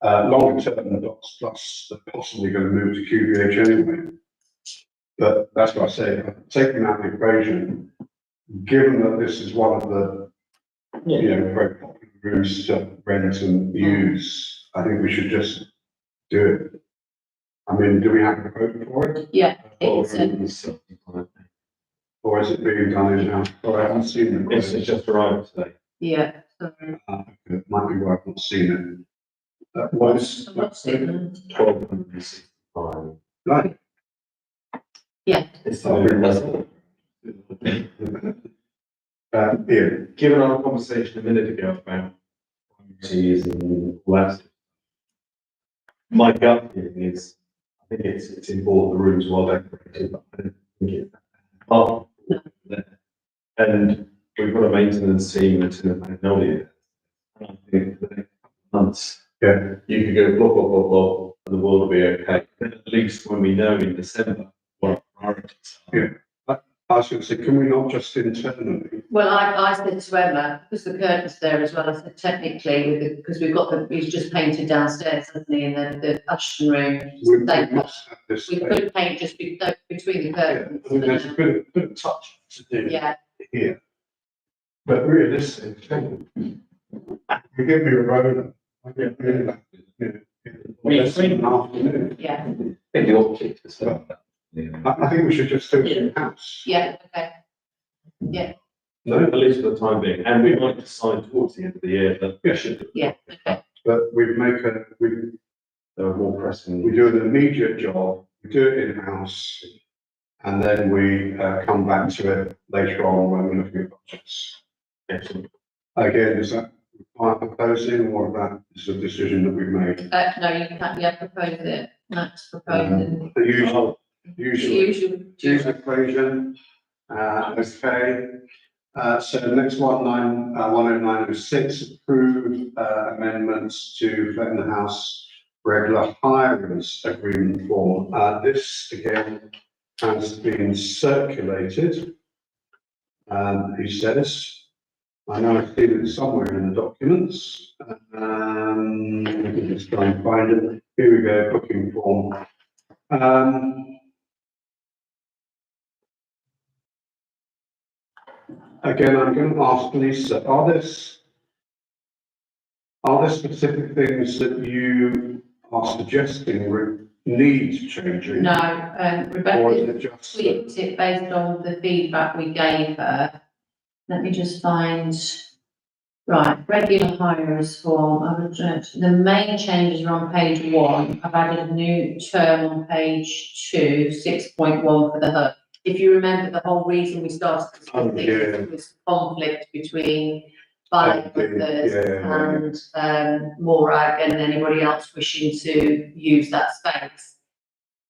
Longer term, the Docs Plus, they're possibly going to move to QVH anyway. But that's what I say, taking out the equation, given that this is one of the, very popular rooms to rent and use, I think we should just do it. I mean, do we have a quote for it? Yeah, Or it's, Or is it being done in-house? Or I haven't seen the It's quote. just arrived today. yeah, sorry. It might be where I've not seen it. That I've was, not seen them. 1265. right. Yeah, It's the room, doesn't it? Ian, Given our conversation a minute ago about priorities and last, my gut feeling is, I think it's important the room's well decorated, but I don't think it's part there. And we've got a maintenance team that's in the Magnolia. And I think the next couple of months, yeah, you could go blah, blah, blah, blah, and the world will be okay. Then at least when we know in December what our priorities are. Yeah. I was going to say, can we not just internally? well, I said to Emma, because the curtain's there as well, I said technically, because we've got he's just painted downstairs, hasn't he, in the Ashton room. We They- must have this. We could paint just between the Yeah, curtains. I mean, there's a bit of touch to do Yeah, here. But realistically, you give me a road. I get rid of less than an afternoon. yeah, I think the optics is well. I think we should just do it in-house. yeah, okay. No, at least for the time being, and we might decide towards the end of the year that we should. Yeah, okay. But we There are more pressing. we do an immediate job, we do it in-house. And then we come back to it later on when we're looking at budgets. Excellent. Again, is that my proposing or that is a decision that we've made? No, you can't, yeah, propose it, Matt's proposing. The usual The usual. equation, okay. So the next one, 10906, approve amendments to Fletton House regular hirers agreement form. This again has been circulated. He says, I know I've seen it somewhere in the documents. Let me just try and find it. Here we go, booking form. Again, I'm going to ask Lisa, are there specific things that you are suggesting need changing? No, Or is Rebecca it just? tweaked it based on the feedback we gave her. Let me just find, right, regular hires form, the main changes are on page 1. I've added a new term on page 2, 6.1 for the hub. If you remember, the whole reason we started this yeah. was conflict between ballet brothers and Morag and anybody else wishing to use that space.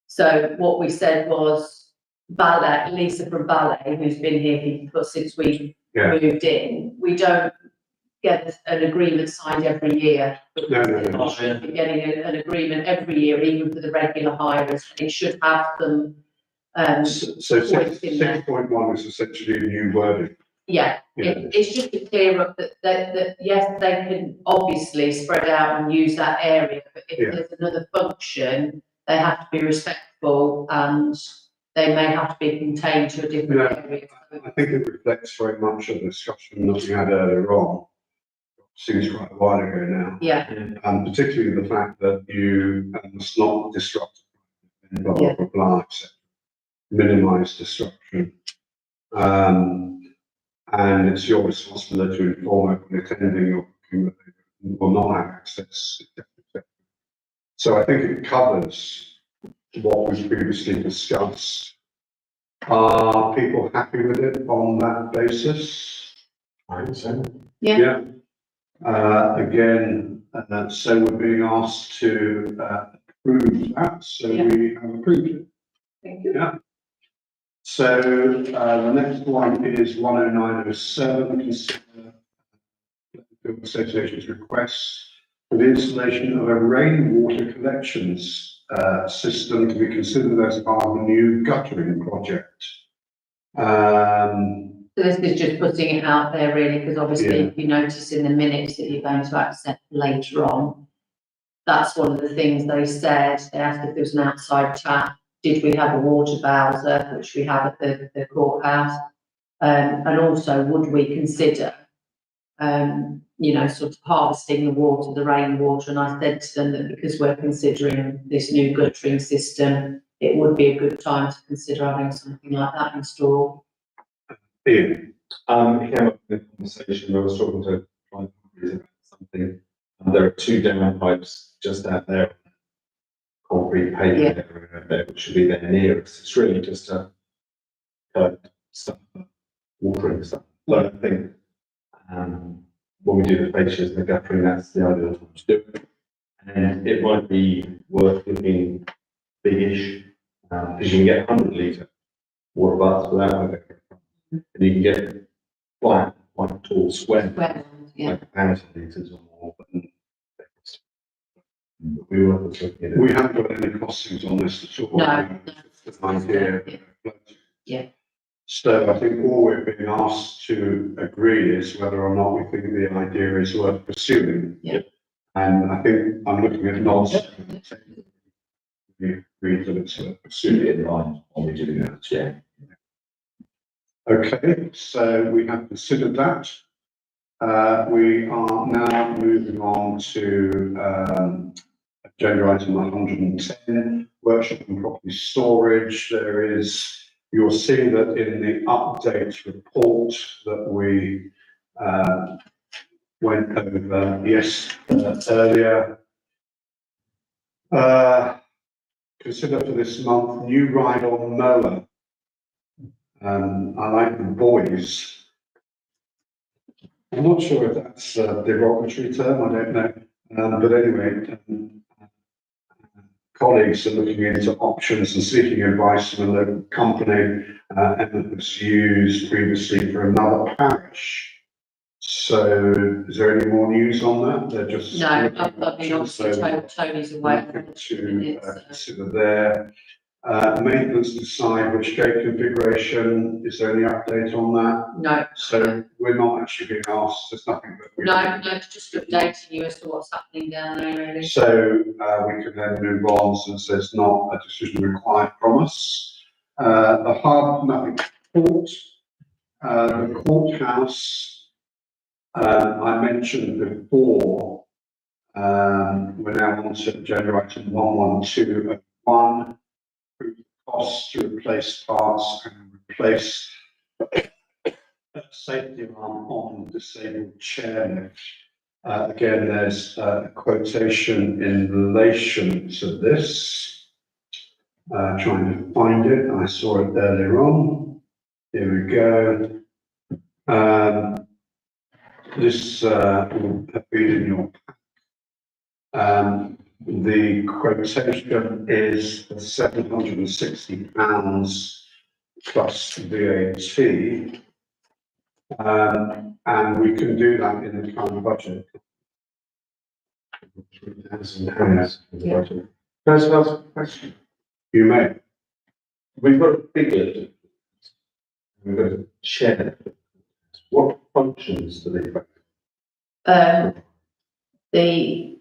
So what we said was ballet, Lisa from ballet, who's been here since we moved in, we don't get an agreement signed every year. No. We should be getting an agreement every year, even for the regular hires. It should have them. So points in there. 6.1 is essentially new wording. Yeah, Yeah. it's just to clear up that yes, they can obviously spread out and use that area, but if there's another function, they have to be respectful and they may have to be contained to a different area. I think it reflects very much of the discussion that we had earlier on. Seems quite a while ago now. Yeah, And particularly the fact that you must not disrupt blah, blah, blah, blah, etc. minimise disruption. And it's your responsibility to inform everyone attending your booking that they will not have access. So I think it covers what we've previously discussed. Are people happy with it on that basis? I think so. Yeah. Again, so we're being asked to approve that, so we have approved it. Thank you. Yeah. So the next one is 10907, consider the Association's request for the installation of a rainwater collections system to be considered as part of a new guttering project. So this is just putting it out there really, because obviously if you notice in the minutes that you're going to accept later on, that's one of the things they said. They asked if there was an outside tap. Did we have a water bowser, which we have at the courthouse? And also, would we consider, sort of harvesting the water, the rainwater? And I said to them that because we're considering this new guttering system, it would be a good time to consider having something like that installed. Ian. It came up in the conversation, I was talking to client about something. There are two downpipes just out there, concrete pavement area, which should be there near us. It's really just a stuff, watering stuff. But I think when we do the fascias and the guttering, that's the ideal time to do it. And it might be worth looking biggish, because you can get 100 litre water baths without overcrowding. And you can get flat, like tall, square, like 1,000 litres or more. But we were looking at it. We haven't got any costings on this at all. No. Just an idea. Yeah. So I think all we're being asked to agree is whether or not we think the idea is worth pursuing. Yeah. And I think I'm looking at nods. We agree that it's worth pursuing. In line on we doing that, yeah. Okay, so we have considered that. We are now moving on to agenda item 110, workshop and property storage. You'll see that in the update report that we went over earlier. Consider for this month new ride-on mower. I like the boys. I'm not sure if that's a derogatory term, I don't know. But anyway, colleagues are looking into options and seeking advice from a local company that was used previously for another parish. So is there any more news on that? They're just. No, I mean, obviously Tony's aware. To consider there. Maintenance decide which gate configuration. Is there any update on that? No. So we're not actually being asked, there's nothing that we. No, it's just updating you as to what's happening down there, really. So we can then move on since there's not a decision required from us. The hub, nothing. Court, the courthouse, I mentioned before, we're now on to agenda item 11201. Costs to replace parts and replace safety alarm on disabled chair lift. Again, there's a quotation in relation to this. Trying to find it. I saw it earlier on. Here we go. This will have been in your pack. The quotation is £760 plus VAT. And we can do that in the current budget. £3,000 in the Yeah. budget. Can I just ask a question? You may. We've got a big lift. We've got a chair. What functions do they have? The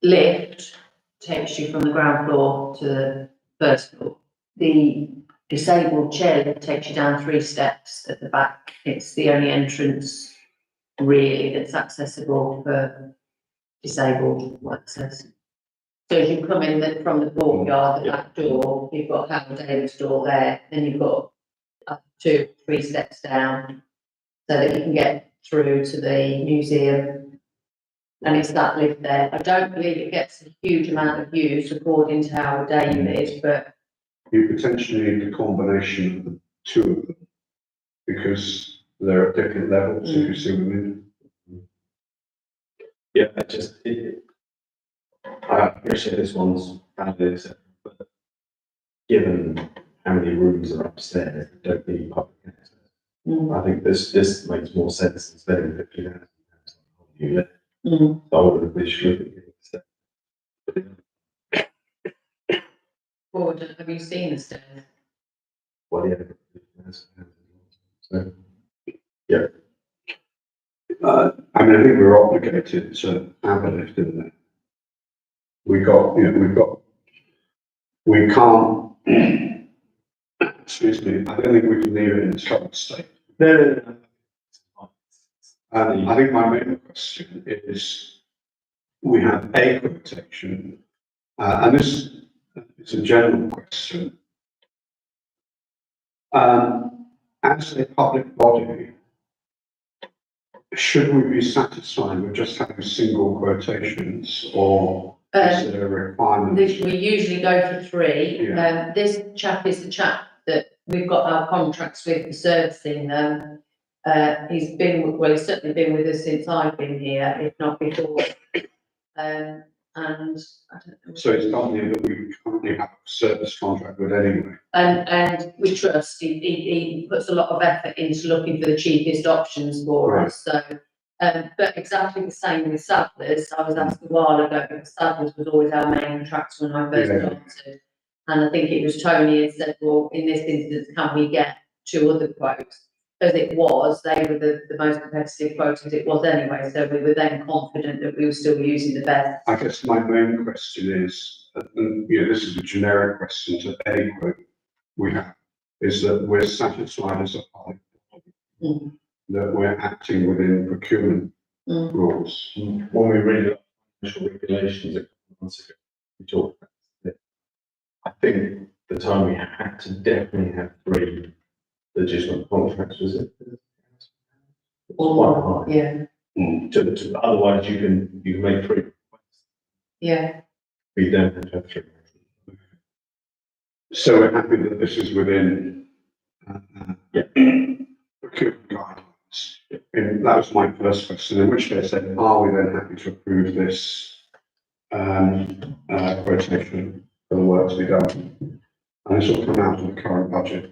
lift takes you from the ground floor to the first floor. The disabled chair lift takes you down 3 steps at the back. It's the only entrance really that's accessible for disabled access. So as you come in from the courtyard, the back door, you've got Howard Davis door there, then you've got up 2, 3 steps down, so that you can get through to the museum. And it's that lift there. I don't believe it gets a huge amount of use according to Howard David, but You potentially need the combination of the two of them, because they're at different levels, if you see what I mean. Yeah, I appreciate this one's valid, but given how many rooms are upstairs, that don't need public access. I think this makes more sense than spending £50,000 on a new lift. mm, I would have should be getting Gordon, have you seen the stairs? well, yeah. So, I mean, I think we're obligated to have a lift in there. We can't, excuse me, I don't think we can leave it in its current state. no. I think my main question is, we have a quotation, and this is a general question. As a public body, should we be satisfied with just having single quotations, or is there a requirement? We usually go for 3. Yeah. This chap is the chap that we've got our contracts with for servicing them. He's certainly been with us since I've been here, if not before. And I don't know. So it's something that we currently have a service contract with anyway. And we trust, he puts a lot of effort into looking for the cheapest options for us, so. But exactly the same with Sadler's. I was asked a while ago, because Sadler's was always our main contractor when I first Yeah. started. And I think it was Tony had said, well, in this instance, can we get 2 other quotes? As it was, they were the most competitive quote as it was anyway, so we were then confident that we were still using the best. I guess my main question is, this is a generic question to any quote we have, is that we're satisfied as a public body, Mm. that we're acting within procurement Mm. rules. When we read the financial regulations a couple of months ago, we talked about it. I think the time we had to definitely have 3 legitimate contracts, was it? It's quite high. Yeah, Otherwise, you can make 3 requests. yeah, We don't have to have 3. So we're happy that this is within procurement guidelines. And that was my first question, in which case then, are we then happy to approve this quotation for the work to be done? And this will come out of the current budget.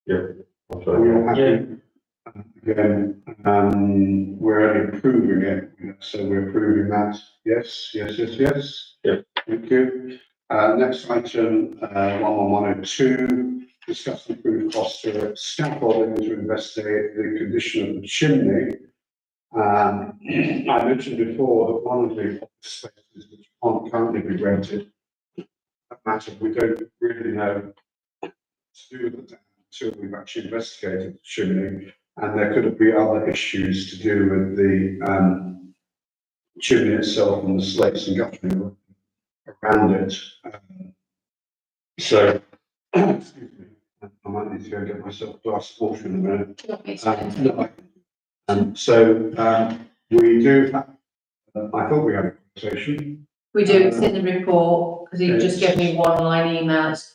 Yeah. Are we all happy? Again, we're only approving it, so we're approving that. Yes. Yeah. Thank you. Next item, 1102, discuss the approved cost of scaffolding to investigate the condition of the chimney. I mentioned before that one of the spaces which can't currently be rented, that matter, we don't really know what to do with that until we've actually investigated the chimney. And there could be other issues to do with the chimney itself and the slates and guttering around it. So, excuse me, I might need to go and get myself a glass of water in a minute. We do have, I thought we had a conversation. we do, it's in the report, because he just gave me 1-line email, it's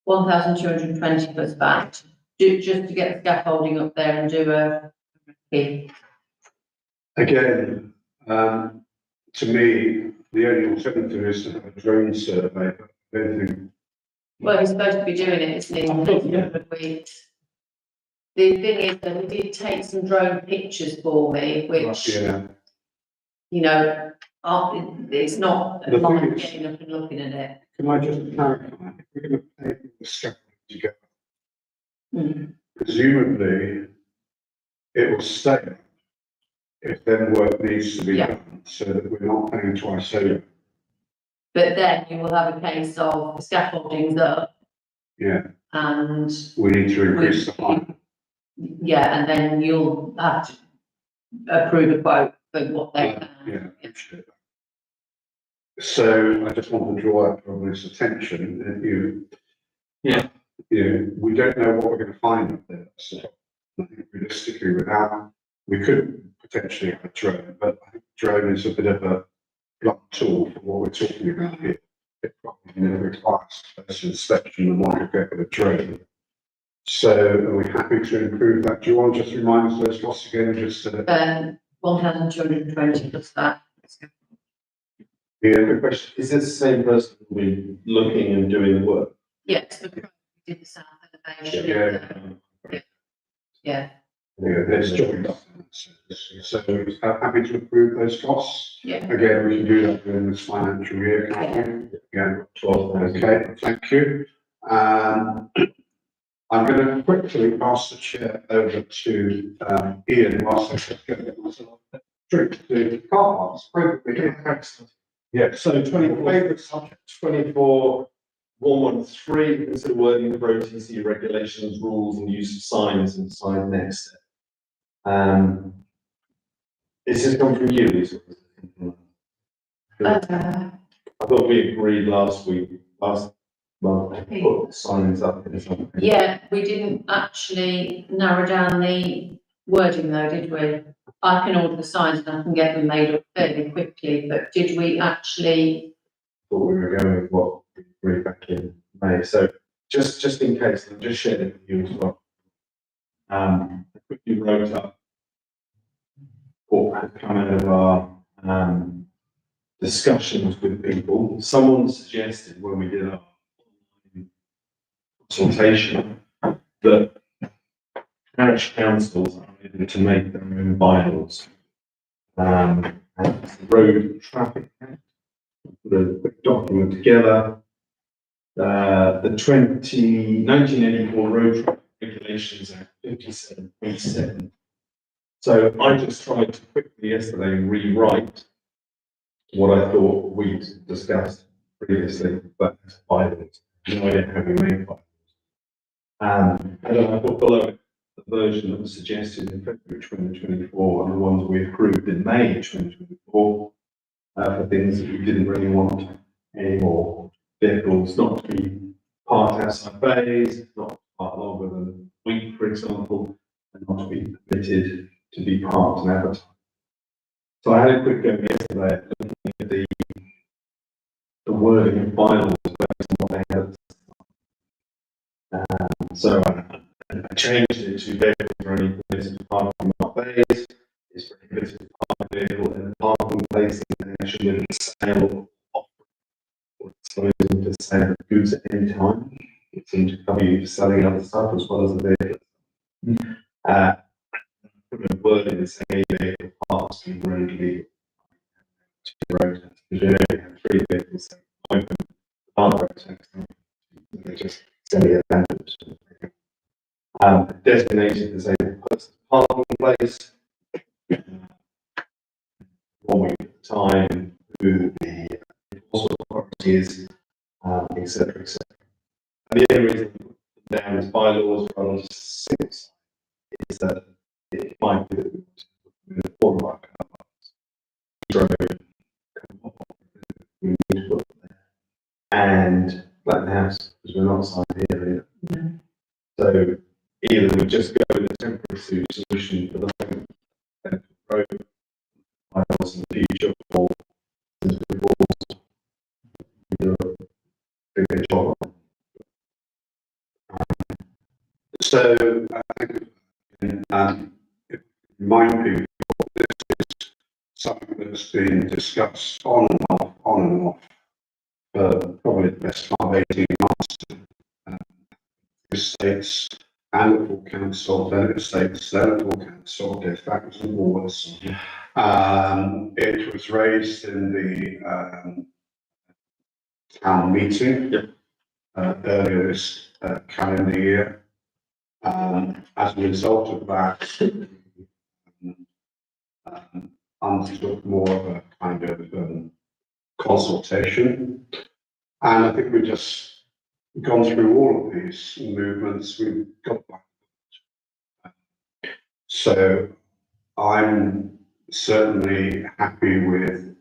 1,220 plus VAT, just to get the scaffolding up there and do a. Again, to me, the only alternative is to have a drone survey, but I don't think. Well, he's supposed to be doing it, isn't he, in the next couple of weeks. The thing is that he did take some drone pictures for me, which, Yeah, it's not The thing like is- getting up and looking at it. can I just clarify, if we're going to pay for the scaffolding together, Mm. presumably it will stay if then work needs to be Yeah. done, so that we're not paying twice over. But then you will have a case of the scaffolding's up Yeah, and, we need to increase the height. yeah, and then you'll have to approve a quote for what they can. Yeah, appreciate that. So I just want to draw everyone's attention that we don't know what we're going to find up there. So I think realistically, we could potentially have a drone, but I think drone is a bit of a blunt tool for what we're talking about here. It probably requires closer inspection than one could get with a drone. So are we happy to improve that? Do you want to just remind us those costs again? Just 1,220 plus that. the question. Is it the same person who will be looking and doing the work? Yes, the did the south elevation. Yeah. Yeah, there's joint. So happy to approve those costs. Yeah. Again, we can do that during this financial year, can't we? Yeah. Okay, thank you. I'm going to quickly pass the chair over to Ian whilst I get myself drink the car parks. Yeah, so 24 favourite subject. 24, 113, consider wording of OTC regulations, rules and use of signs and sign next step. Is this come from you, Lisa? I thought we agreed last month, to put signs up in something. Yeah, we didn't actually narrow down the wording though, did we? I can order the signs and I can get them made up fairly quickly, but did we actually? Thought we were going with what we agreed back in May. So just in case, I'll just share it with you as well. I quickly wrote up what had come out of our discussions with people. Someone suggested when we did our consultation that parish councils are able to make their own bylaws. And it's the road traffic act. Put a quick document together. The 1984 Road Traffic Regulations Act 57.7. So I just tried to quickly yesterday rewrite what I thought we'd discussed previously, but as bylaws. No idea how we made bylaws. And then I put below it the version that was suggested in February 2024 and the ones we approved in May 2024 for things that we didn't really want anymore. Vehicles not to be parked outside bays, not to park longer than a week, for example, and not to be permitted to be parked and advertised. So I had a quick go yesterday at looking at the wording of bylaws based on what they had. So I changed it to vehicles are only permitted to park in our bays, it's prohibited to park a vehicle in the parking place in connection with the sale of or disposing to sale of goods at any time. It seems to cover you for selling other stuff as well as the vehicle. Put a word in saying a vehicle parks in road legal to the road. You only have 3 vehicles open park road. They're just selling it abandoned. Designated as a personal parking place. 1 week at a time, who the enforcement authority is, etc., etc. And the only reason we put them down as bylaws rather than 6 is that it might be that we would form our car parks. We need to put them there. And Blackton House, because we're not signed here. No. So either we just go with a temporary solution for the moment, and road miles in the future, or since we've all do a bigger job. So I think remind people this is something that's been discussed on and off for probably the best part of 18 months. States and the full council, then it states, then the full council, goes backwards and forwards. It was raised in the town meeting earlier this calendar year. As a result of that, undertook more of a kind of consultation. And I think we just gone through all of these movements, we've got back. So I'm certainly happy with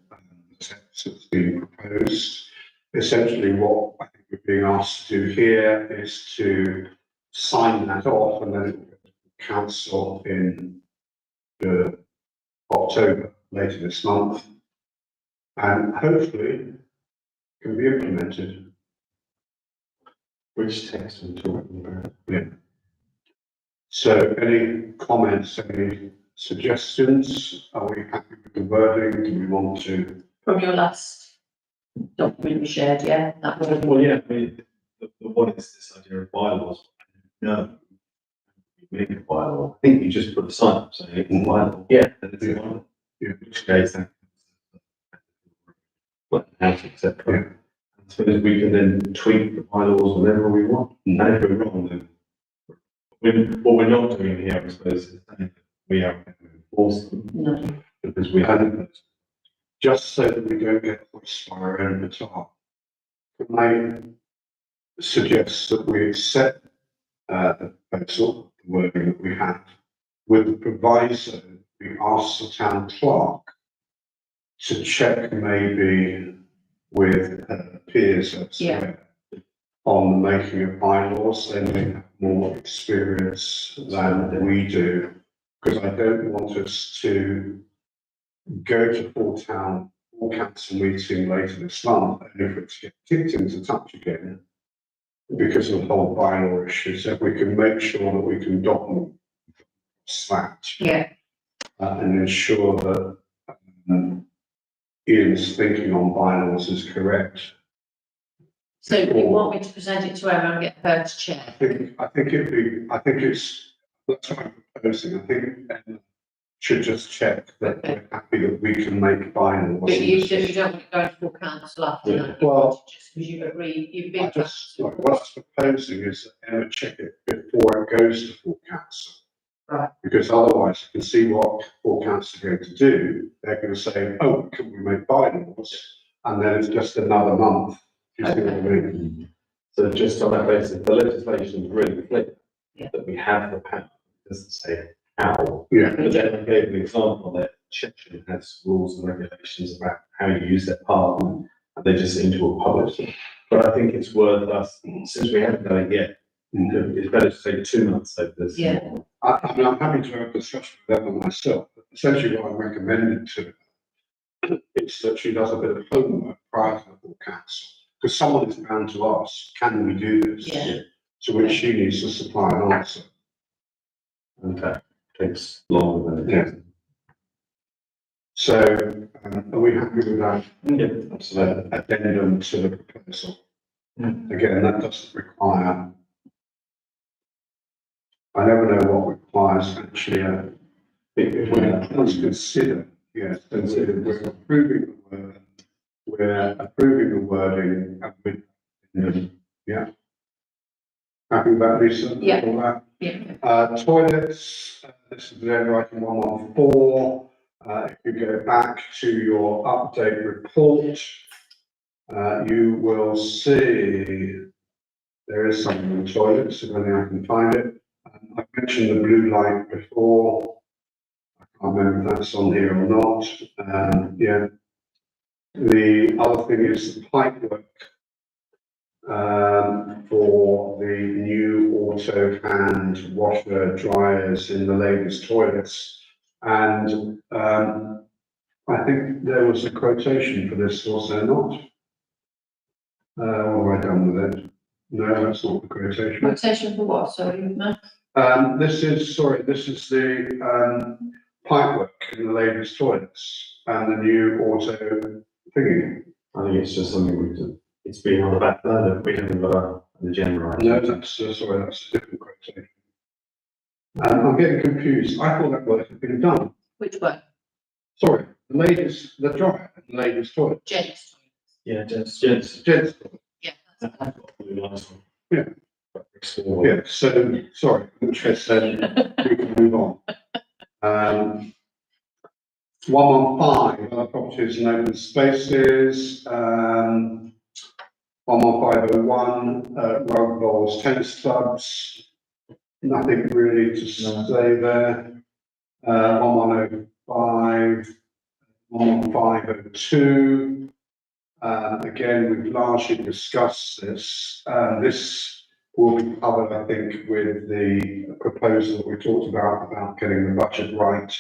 the projects that's been proposed. Essentially, what I think we're being asked to do here is to sign that off, and then it will go to council in October, later this month, and hopefully can be implemented. Which text are we talking about? So any comments, any suggestions? Are we happy with the wording? Do we want to? From your last document we shared, yeah, that was. Well, yeah, I mean, what is this idea of bylaws? No. Make a bylaw. I think you just put a sign up saying it's a bylaw. Yeah. And it's a bylaw. Yeah. In which case, that. What, house, et cetera. Yeah. I suppose we can then tweak the bylaws whenever we want. And if we're wrong, then. What we're not doing here, I suppose, is saying that we are going to enforce them No, because we haven't. Just so that we don't get pushed by our own petard, can I suggest that we accept the proposal, the wording that we have, with the proviso we ask the town clerk to check maybe with peers elsewhere on the making of bylaws. They may have more experience than we do, because I don't want us to go to full council meeting later this month, and if it's get kicked into touch again because of the whole bylaw issue. So if we can make sure that we can document that yeah, and ensure that Ian's thinking on bylaws is correct. so you want me to present it to Emma and get her to chair? I think it's, that's what I'm proposing. I think Emma should just check that we're happy that we can make bylaws. But you don't want to go to full council after Yeah. that? Well, just because you've agreed, you've I been. just, what I was proposing is that Emma check it before it goes to full council. Right. Because otherwise you can see what full council are going to do. They're going to say, oh, can we make bylaws? And then it's just another month. Do you see what I mean? So just on that basis, the legislation is really clear Yeah. that we have the power. It doesn't say how. Yeah. But then I gave an example that Cheshire has rules and regulations about how you use that parliament, and they just seem to have published it. But I think it's worth us, since we haven't done it yet, it's better to take 2 months over this. Yeah. I mean, I'm happy to have a discussion with Emma myself, but essentially what I'm recommending to her is that she does a bit of homework prior to the full council. Because someone is bound to ask, can we do this? Yeah. To which she needs to supply an answer. And that takes longer than it Yeah. takes. So, are we happy with that? Yeah. That's an addendum to the proposal. Yeah. Again, that doesn't require. I never know what requires actually let's consider, yes, consider we're approving the word, we're approving the wording with, yeah. Happy with that, Lisa? Yeah. All that? Yeah. Toilets, this is agenda item 114. If you go back to your update report, you will see there is something in the toilets, if only I can find it. I mentioned the blue light before. I can't remember if that's on here or not. Yeah. The other thing is the pipe work for the new auto hand washer dryers in the ladies' toilets. And I think there was a quotation for this, was there not? What have I done with it? No, that's not the quotation. Quotation for what, sorry, Matt? This is the pipe work in the ladies' toilets and the new auto thingy. I think it's just something we do. It's been on the back burner. We haven't got the general. No, that's, sorry, that's a different quotation. I'm getting confused. I thought that work had been done. Which one? Sorry, the dryer, the ladies' toilet. Gents. Yeah, gents. Gents. Yeah. That's fine. Yeah. Yeah, so, sorry, Trish said we can move on. 115, other properties and open spaces, 11501, rug bowls, tennis clubs, nothing really to say there. 1105, 11502, again, we've largely discussed this. This will be covered, I think, with the proposal that we talked about getting the budget right,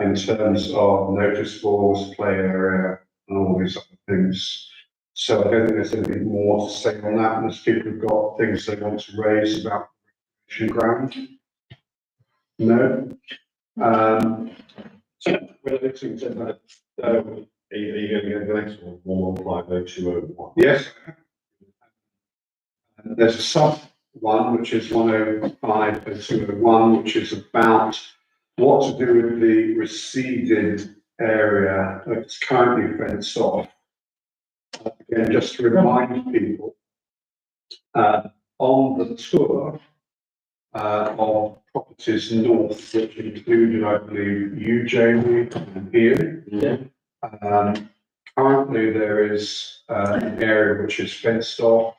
in terms of notice boards, play area, and all these other things. So I don't think there's anything more to say on that, unless people have got things they want to raise about the ground. No? So relating to that, Are you going to go to the next one? 11502001. yes. And there's a sub one, which is 1050201, which is about what to do with the receded area that's currently fenced off. Again, just to remind people, on the tour of properties north, which included, I believe, you, Jamie, and Ian. Yeah. Currently, there is an area which is fenced off.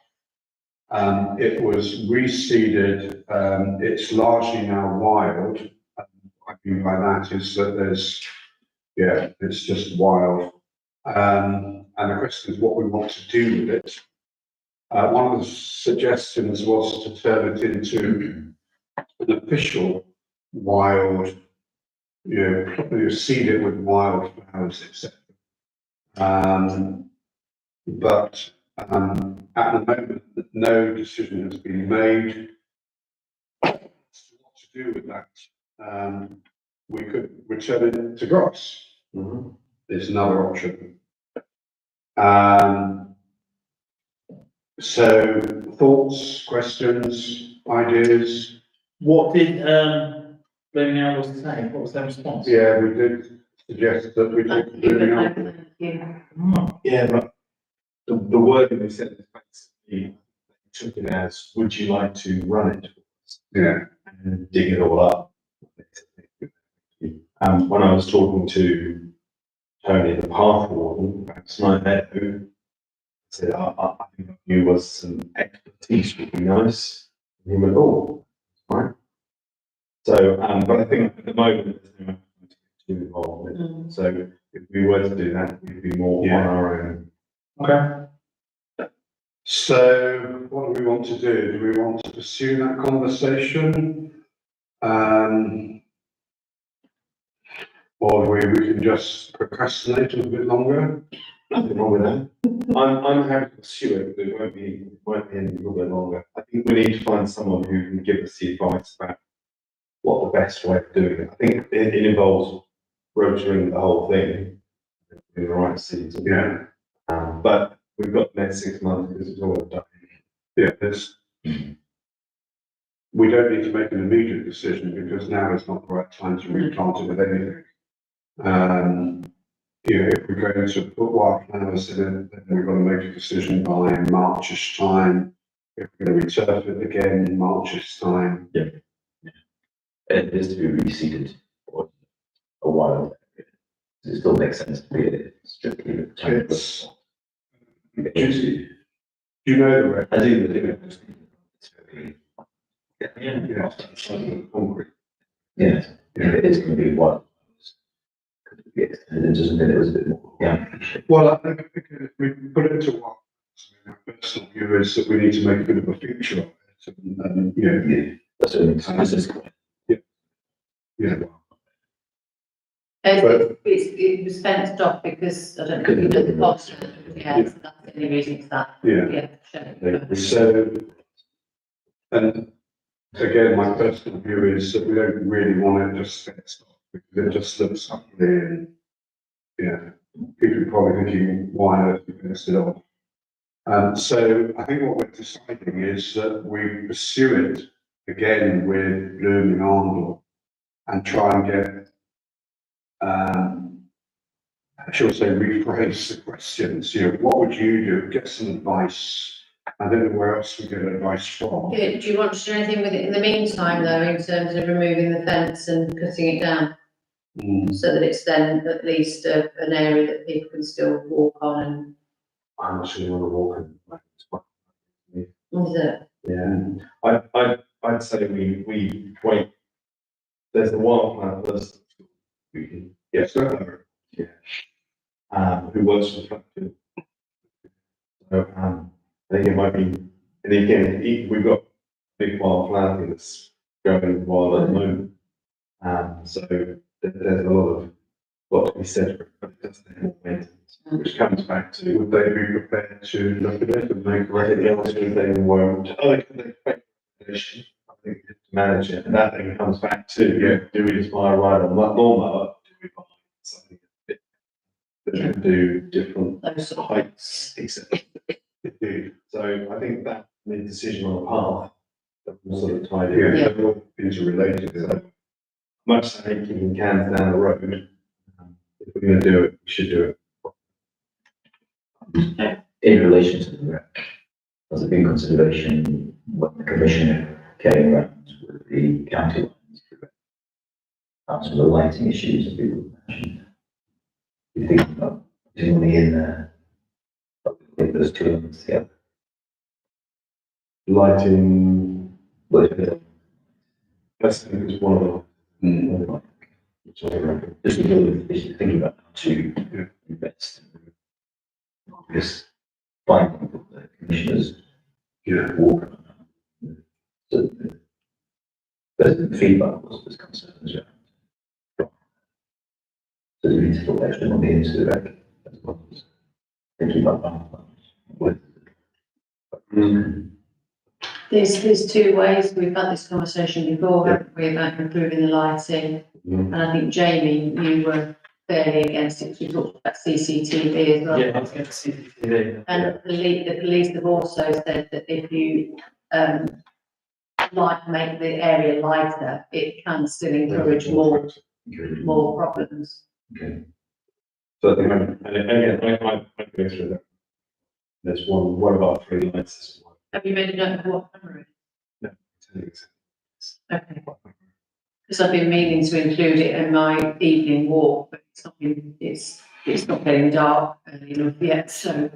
It was reseeded. It's largely now wild. What I mean by that is that it's just wild. And the question is what we want to do with it. One of the suggestions was to turn it into an official wild, you seed it with wildflowers, etc. But at the moment, no decision has been made as to what to do with that. We could return it to grass. Is another option. So thoughts, questions, ideas? What did, Blooming Owls say? What was their response? Yeah, we did suggest that we Thank talk you, moving but no, on. thank you. Yeah, but the wording they said is basically, they took it as, would you like to run it? Yeah, And dig it all up. When I was talking to Tony, the path warden, perhaps Snipe Meadow, said, I think you was some expertise would be nice. And he went, oh, fine. So, but I think at the moment, there's no too involved with it. So if we were to do that, we'd be more on our own. Okay. so what do we want to do? Do we want to pursue that conversation? Or we can just procrastinate a little bit longer? Nothing wrong with that. I'm happy to pursue it, but it won't be any little bit longer. I think we need to find someone who can give us the advice about what the best way of doing it. I think it involves rotoring the whole thing in the right season. Yeah, But we've got the next 6 months because it's all done. yeah, we don't need to make an immediate decision because now is not the right time to replant it with anything. If we're going to put wildflowers in it, then we've got to make a decision by Marchish time. If we're going to returf it again in Marchish time. It is to be reseeded for a while. It still makes sense to be a strictly. It's, do you know the rest? I do. It's very, Yeah. Concrete. yeah, if it is going to be what. Could it be extended into something that was a bit more, yeah. Well, I think if we put it to what my personal view is that we need to make a bit of a future of it. And Yeah, that's what it makes sense. yeah. It was fenced off because, I don't know, you know, the box, yeah, so that's the only reason for that, Yeah. yeah. So, and again, my personal view is that we don't really want it just fenced off because it just looks ugly and, people are probably thinking, why on earth we fenced it off? So I think what we're deciding is that we pursue it again with Blooming Arndor and try and get, I should say, rephrase the questions. What would you do? Get some advice. I don't know where else we get advice from. Do you want to do anything with it in the meantime, though, in terms of removing the fence and cutting it down? So that it's then at least an area that people can still walk on and, I'm actually want to walk in. is it? Yeah, I'd say we wait. There's the wildflower person. We can get her. Yeah. Who works for Flatfield. So, I think it might be, and again, we've got big wild flower that's going wild at the moment. So there's a lot to be said for it, but it doesn't have maintenance, which comes back to, would they be prepared to look at it and make a recommendation? They won't. Oh, they can make a recommendation, I think, to manage it, and that then comes back to, do we just buy a ride on lawnmower? Do we buy something that can do different Those sort of heights, etc. So I think that the decision on the path that will sort of tied in. Yeah, they're all interrelated. So much as I hate kicking cans down the road, if we're going to do it, we should do it. In relation to the wreck, has there been consideration when the commissioner came around with the county lines to wreck? Some of the lighting issues that people mentioned. You think about putting money in there? I think there's two elements together. Lighting, Well, that's I think is one of them. which I reckon, just a little bit, if you think about how to invest. Just finding the commissioners Yeah. walk around. So the feedback was there's concerns around. So we need to put extra money into the rec as well as thinking about that. With There's two ways, we've had this conversation before, haven't we, about improving the lighting, and I think Jamie, you were fairly against it, we talked about CCTV as well. Yeah, I was going to see CCTV. And the police have also said that if you, make the area lighter, it can still encourage more problems. Okay. So at the moment, and again, I go through that. There's one of our 3 lights. Have you made a note of what camera it is? Okay. Because I've been meaning to include it in my evening walk, but it's not getting dark early enough yet, so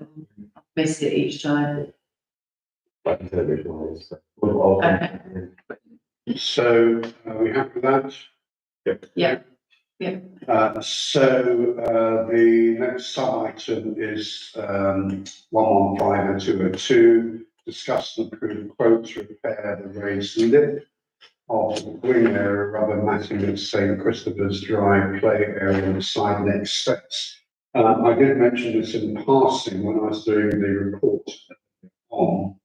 I've missed it each time. I can tell you which one it is. Okay. So, we happy with that? Yeah. The next sub-item is, 115 and 202, discuss and approve quote to repair the raised lip of the green area rubber matting at St Christopher's Drive play area and side next steps. I did mention this in passing when I was doing the report on.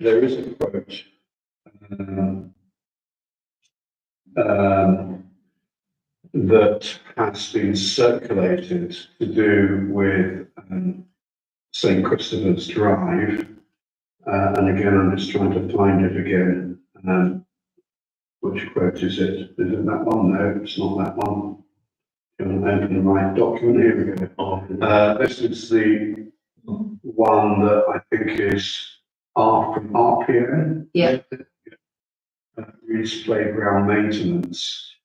There is a quote that has been circulated to do with St Christopher's Drive, and again, I'm just trying to find it again. Which quote is it? Is it that one? No, it's not that one. Can I open the right document? Here we go. This is the one that I think is from RPO. Yeah. Reese Playground Maintenance,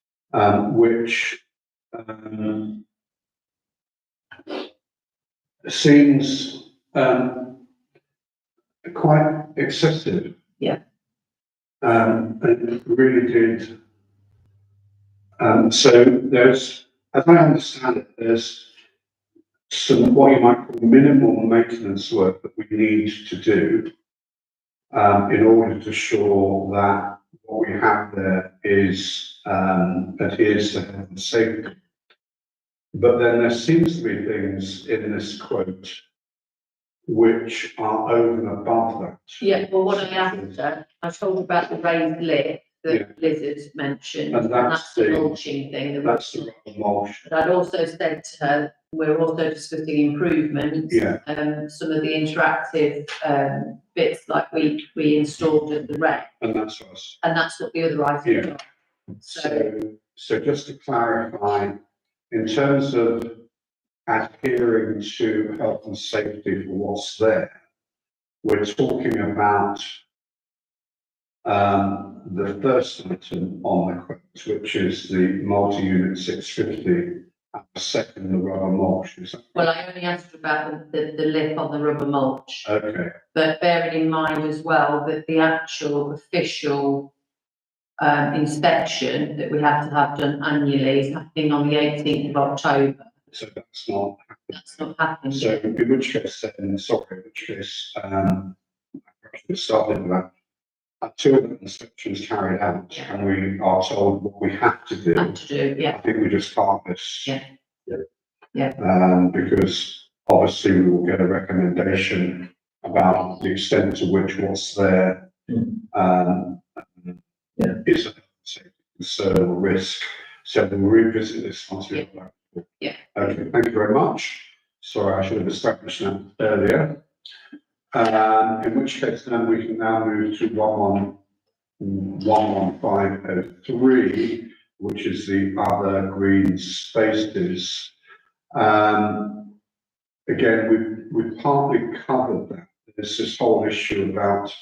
which seems quite excessive. Yeah. And it really did. So there's, as I understand it, there's some what you might call minimal maintenance work that we need to do in order to ensure that what we have there is adheres to health and safety. But then there seems to be things in this quote which are over and above that. Yeah, well, what I asked her, I told her about the raised lip that Liz had mentioned, And and that's the mulching thing. That's the rubber mulch. But I'd also said to her, we're also discussing improvements. Yeah. Some of the interactive bits like we installed at the rec, And that's us. and that's what the other items Yeah. are. So just to clarify, in terms of adhering to health and safety for what's there, we're talking about the first item on the quote, which is the multi-unit 650, and the second, the rubber mulch. Is that Well, I only asked her about the lip on the rubber mulch, okay? but bearing in mind as well that the actual official inspection that we have to have done annually is happening on the 18th of October. So that's not happened. That's not happened So yet. in which case, then, sorry, in which case, perhaps we started with that. Until the inspection is carried out and we are told what we have to do, Have to do, I yeah, think we just park this. Yeah. Yeah. Because obviously we will get a recommendation about the extent to which what's there, is a safety concern or risk. So we'll revisit this once we have that. Yeah. Okay, thank you very much. Sorry, I should have established that earlier. In which case then we can now move to 11503, which is the other green spaces. Again, we've partly covered that. There's this whole issue about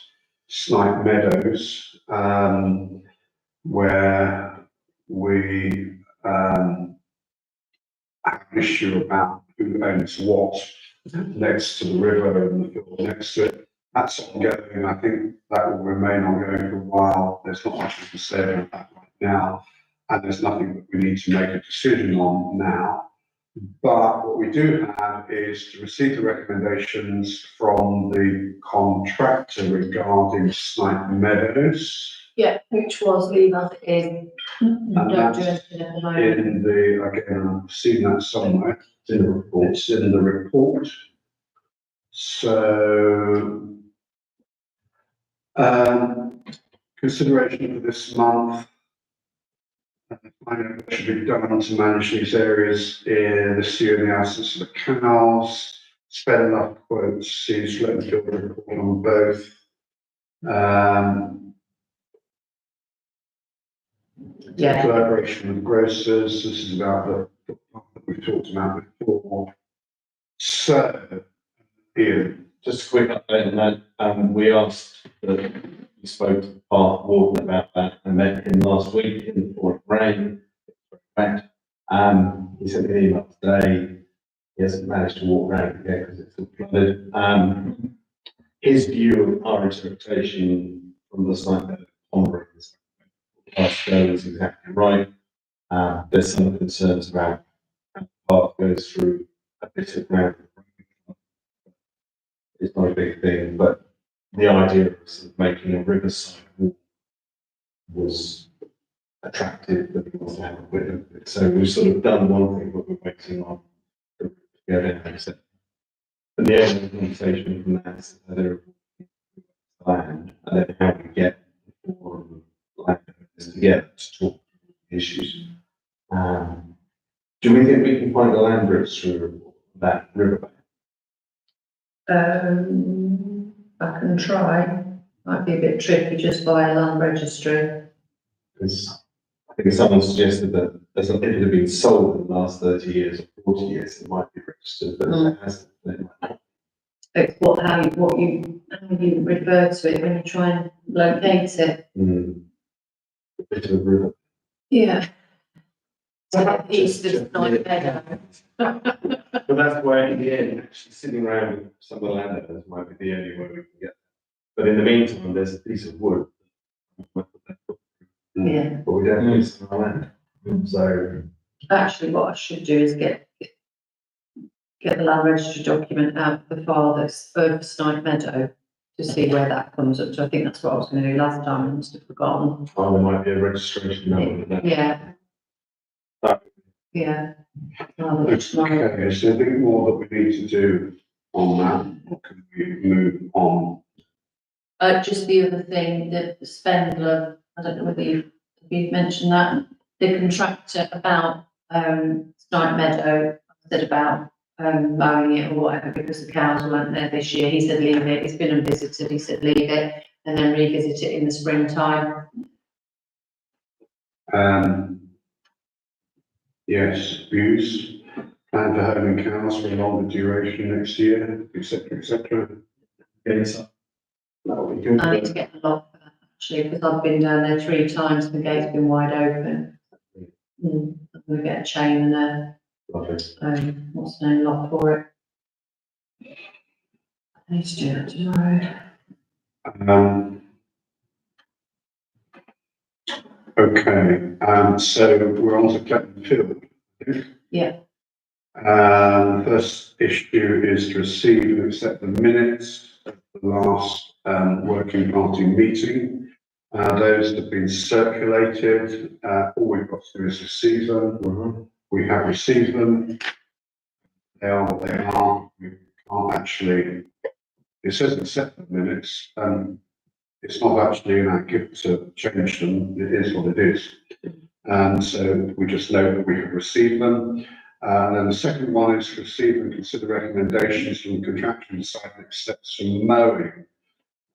Snipe Meadows, where we have an issue about who owns what next to the river and the field next to it. That's ongoing. I think that will remain ongoing for a while. There's not much we can say about that right now, and there's nothing that we need to make a decision on now. But what we do have is to receive the recommendations from the contractor regarding Snipe Meadows. yeah, which was leave as it is. Don't do that's anything at the moment. In the, again, I've seen that somewhere. It's in the report. It's in the report. So, consideration for this month. I know what should be done to manage these areas this year in the absence of the canals. Spend enough quotes, seeds, let them build a report on both. Yeah. Collaboration with grocers, this is about the part that we've talked about before. So, Ian, Just a quick update on that. We asked, we spoke to the park warden about that and met him last week in the pouring rain. Fact, he sent me an email today. He hasn't managed to walk around again because it's all flooded. His view of our interpretation from the site that ponderings is exactly right. There's some concerns about how the path goes through a bit of ground. It's not a big thing, but the idea of sort of making a riverside walk was attractive, but we also have a bit of it. So we've sort of done one thing, but we're waiting on to go down and accept. And the only conversation from that is whether land and then how we get the forum landowners together to talk the issues. Do we think we can find a land bridge through that riverbank? I can try. Might be a bit tricky just via land registry. Because I think someone suggested that if it had been sold in the last 30 years or 40 years, it might be registered, but if it hasn't, then it might not. It's how you refer to it when you try and locate it. A bit of a river. Yeah. East of Snipe Meadow. But that's why in the end, actually sitting around with some of the landowners might be the only way we can get. But in the meantime, there's a piece of wood. Yeah. But we don't use it on our land. So, Actually, what I should do is get the land registry document out of the file that's for Snipe Meadow to see where that comes up to. I think that's what I was going to do last time. I must have forgotten. there might be a registration number for that. Yeah. Yeah. okay, so a bit more that we need to do on that. What can we move on? Just the other thing, the Spendler, I don't know whether you've mentioned that, the contractor about, Snipe Meadow, said about, mowing it or whatever, because the cows weren't there this year. He said, leave it. It's been unvisited. He said, leave it and then revisit it in the springtime. Yes, views, plan for herding cows for a longer duration next year, etc., etc. Yes. That would be good. I need to get a lot for that actually, because I've been down there 3 times and the gate's been wide open. I'm gonna get a chain and Lovely. what's the name, lock for it. I need to do that tomorrow. Okay, so we're on to Cletton Field. Yeah. First issue is to receive and accept the minutes of the last, working party meeting. Those have been circulated, all we've got to do is receive them. We have received them. They are what they are. We can't actually, it says accept the minutes, it's not actually inaccurate to change them. It is what it is. And so we just know that we have received them. And then the second one is to receive and consider recommendations from contractually decided next steps from mowing.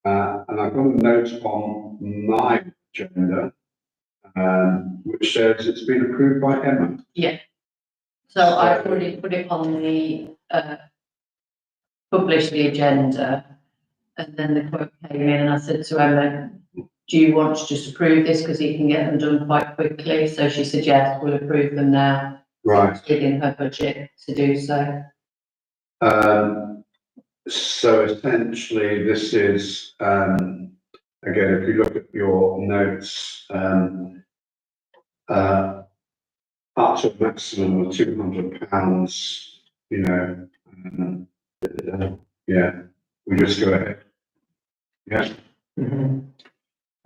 And I've got a note on my agenda, which says it's been approved by Emma. So I've already put it on the, published the agenda. And then the quote came in and I said to Emma, do you want to just approve this? Because he can get them done quite quickly. So she said, yes, we'll approve them now. Right. It's within her budget to do so. So essentially, this is, again, if you look at your notes, up to a maximum of £200, you know, yeah, we just go ahead. Yeah.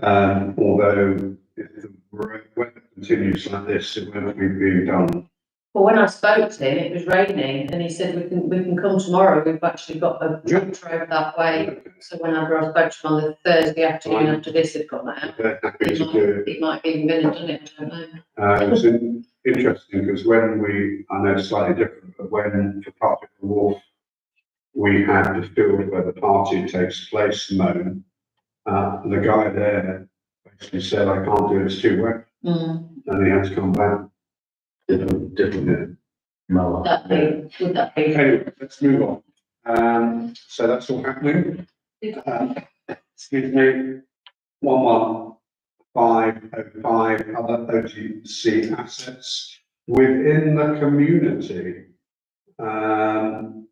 Although if the weather continues like this, it won't be being done. Well, when I spoke to him, it was raining and he said, we can come tomorrow. We've actually got a tractor over that way. So whenever I spoke to him on the Thursday afternoon after this had gone out, They're happy to do it. it might have even been and done it, I don't know. It was interesting because when I know it's slightly different, but when for Particle Wharf, we had the field where the party takes place mown, the guy there basically said, I can't do it, it's too wet. And he had to come back. Different mower. Would that be? Anyway, let's move on. So that's all happening. Excuse me, 11505, other OTC assets within the community. And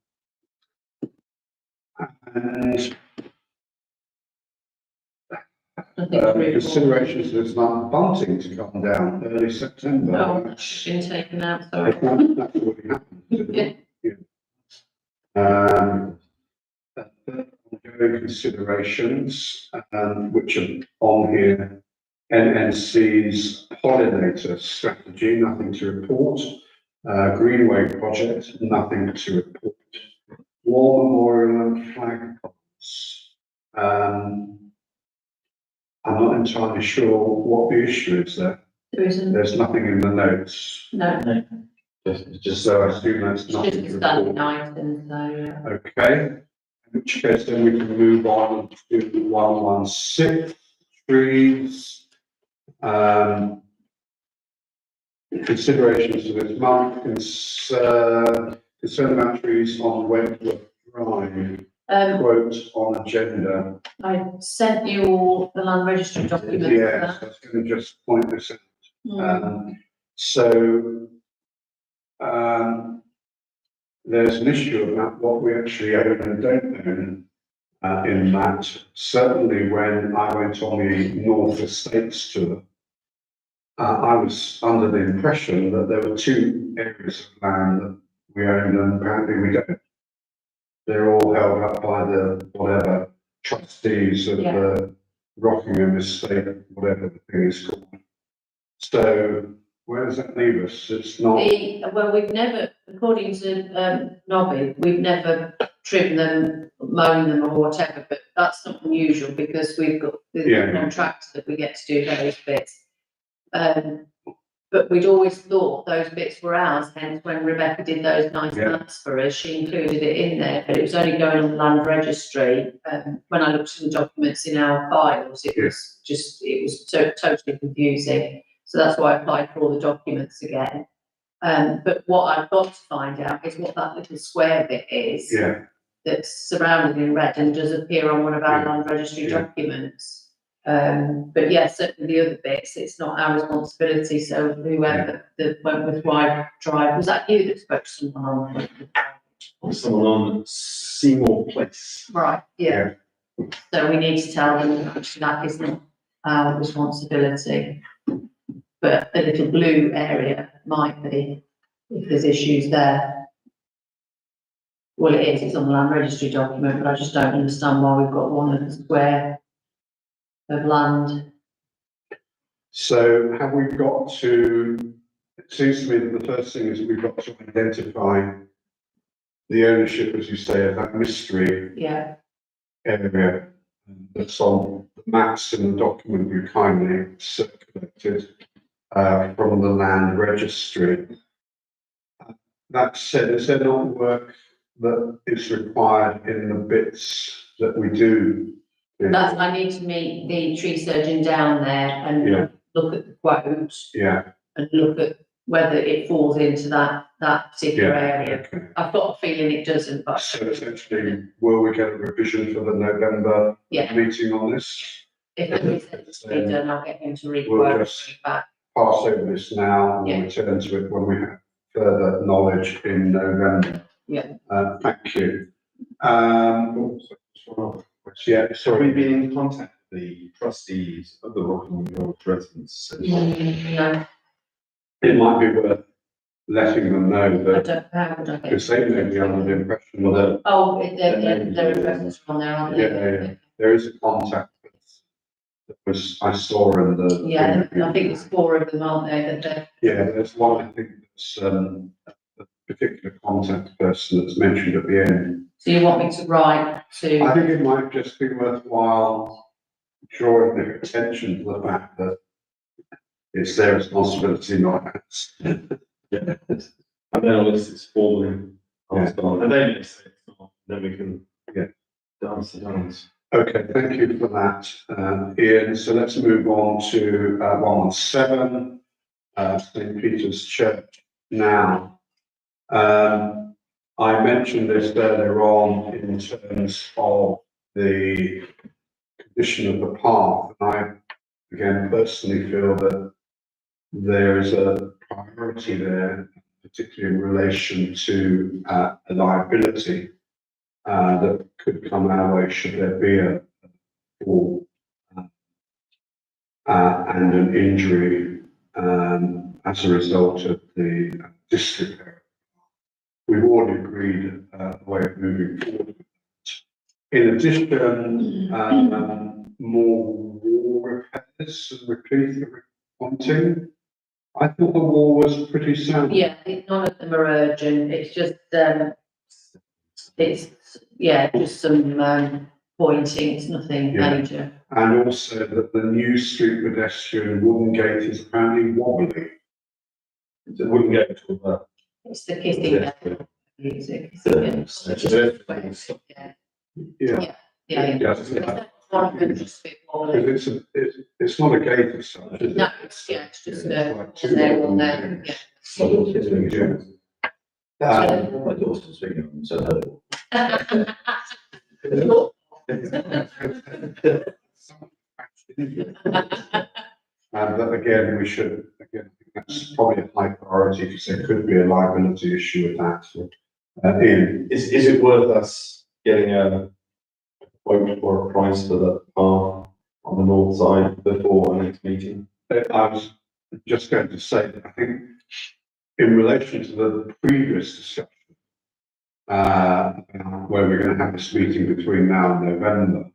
considerations of this month bunting to come down early September. Oh, it's been taken out, sorry. That's already happened. Ongoing considerations, which are on here, NNC's pollinator strategy, nothing to report. Greenway project, nothing to report. War memorial and flag poles. I'm not entirely sure what the issue is there. There isn't. There's nothing in the notes. No, Just so I assume that's it's nothing just to a standing report. item, so yeah. Okay, in which case then we can move on to 116 trees. Considerations for this month, concern about trees on Wentworth Drive, quote on agenda. I sent you all the land registry documents. Yes, I was going to just point this out. There's an issue about what we actually own and don't own in that. Certainly when I went on the North Estates tour, I was under the impression that there were two areas of land that we owned and apparently we don't. They're all held up by the whatever trustees of the Rockingham Estate, whatever the thing is called. So where does that leave us? It's not. Well, we've never, according to Nobby, we've never trimmed them, mown them or whatever, but that's not unusual because we've got the contractor that we get to do those bits. But we'd always thought those bits were ours, hence when Rebecca did those nice maps for us, she included it in there, but it was only going on the land registry. When I looked at the documents in our files, it was totally confusing. So that's why I applied for all the documents again. But what I've got to find out is what that little square bit is that's surrounded in red and does appear on one of our land registry documents. But yes, certainly the other bits, it's not our responsibility. So whoever the Wentworth Drive, was that you that spoke to someone on Wentworth Drive? Someone on Seymour Place. Right, yeah. So we need to tell them that actually that isn't our responsibility. but the little blue area might be, if there's issues there. Well, it is, it's on the land registry document, but I just don't understand why we've got one of the square of land. So have we got to, it seems to me that the first thing is we've got to identify the ownership, as you say, of that mystery Yeah, area that's on the maps in the document you kindly circulated from the land registry. That said, is there not work that is required in the bits that we do? that's, I need to meet the tree surgeon down there Yeah. and look at the quotes Yeah, and look at whether it falls into that particular yeah, area. okay. I've got a feeling it doesn't, but. So essentially, will we get a revision for the November Yeah. meeting on this? If the research to be done, I'll get him to We'll requote just- it back. Pass over this now and Yeah. return to it when we have further knowledge in November. Yeah. Thank you. Yeah, Have we sorry. been in contact with the trustees of the Rockingham Village Residents Association? No, It might be worth letting them know I that, don't, how would I get? because they may be under the impression that Oh, their addresses are on there, aren't they? Yeah. there is a contact that was, I saw in the. Yeah, I think there's 4 of them, aren't there, that Yeah, there's one, I think, that's, a particular contact person that's mentioned at the end. so you want me to write I to, think it might just be worthwhile drawing their attention to the fact that it's their responsibility, not ours. Yeah. And then unless it's formally passed on, and then it's not, then we can. Yeah. Dance the dance. Okay, thank you for that, Ian. So let's move on to 117, St. Peter's Church now. I mentioned this earlier on in terms of the condition of the path. And I, again, personally feel that there is a priority there, particularly in relation to a liability that could come our way should there be a fall and an injury as a result of the disrepair. We've already agreed a way of moving forward. In addition, more wall repairs and repeat wanting. I thought the wall was pretty sound. yeah, none of them are urgent, it's just, it's, yeah, just some, pointing, it's nothing Yeah. major. And also that the new street pedestrian wooden gate is apparently wobbly. It wouldn't get to that. It's the kissing. Yeah. Music. Yeah. Yeah. Yeah. Yeah. One of them just a bit wobbly. Because it's not a gate as such, is it? No, it's, yeah, it's just, like two there on wooden there, gates. yeah. My daughter's speaking on, so hello. But again, we should, again, I think that's probably a high priority because there could be a liability issue with that. Ian, Is it worth us getting a quote or a price for the path on the north side before our next meeting? I was just going to say that I think in relation to the previous discussion, where we're going to have this meeting between now and November,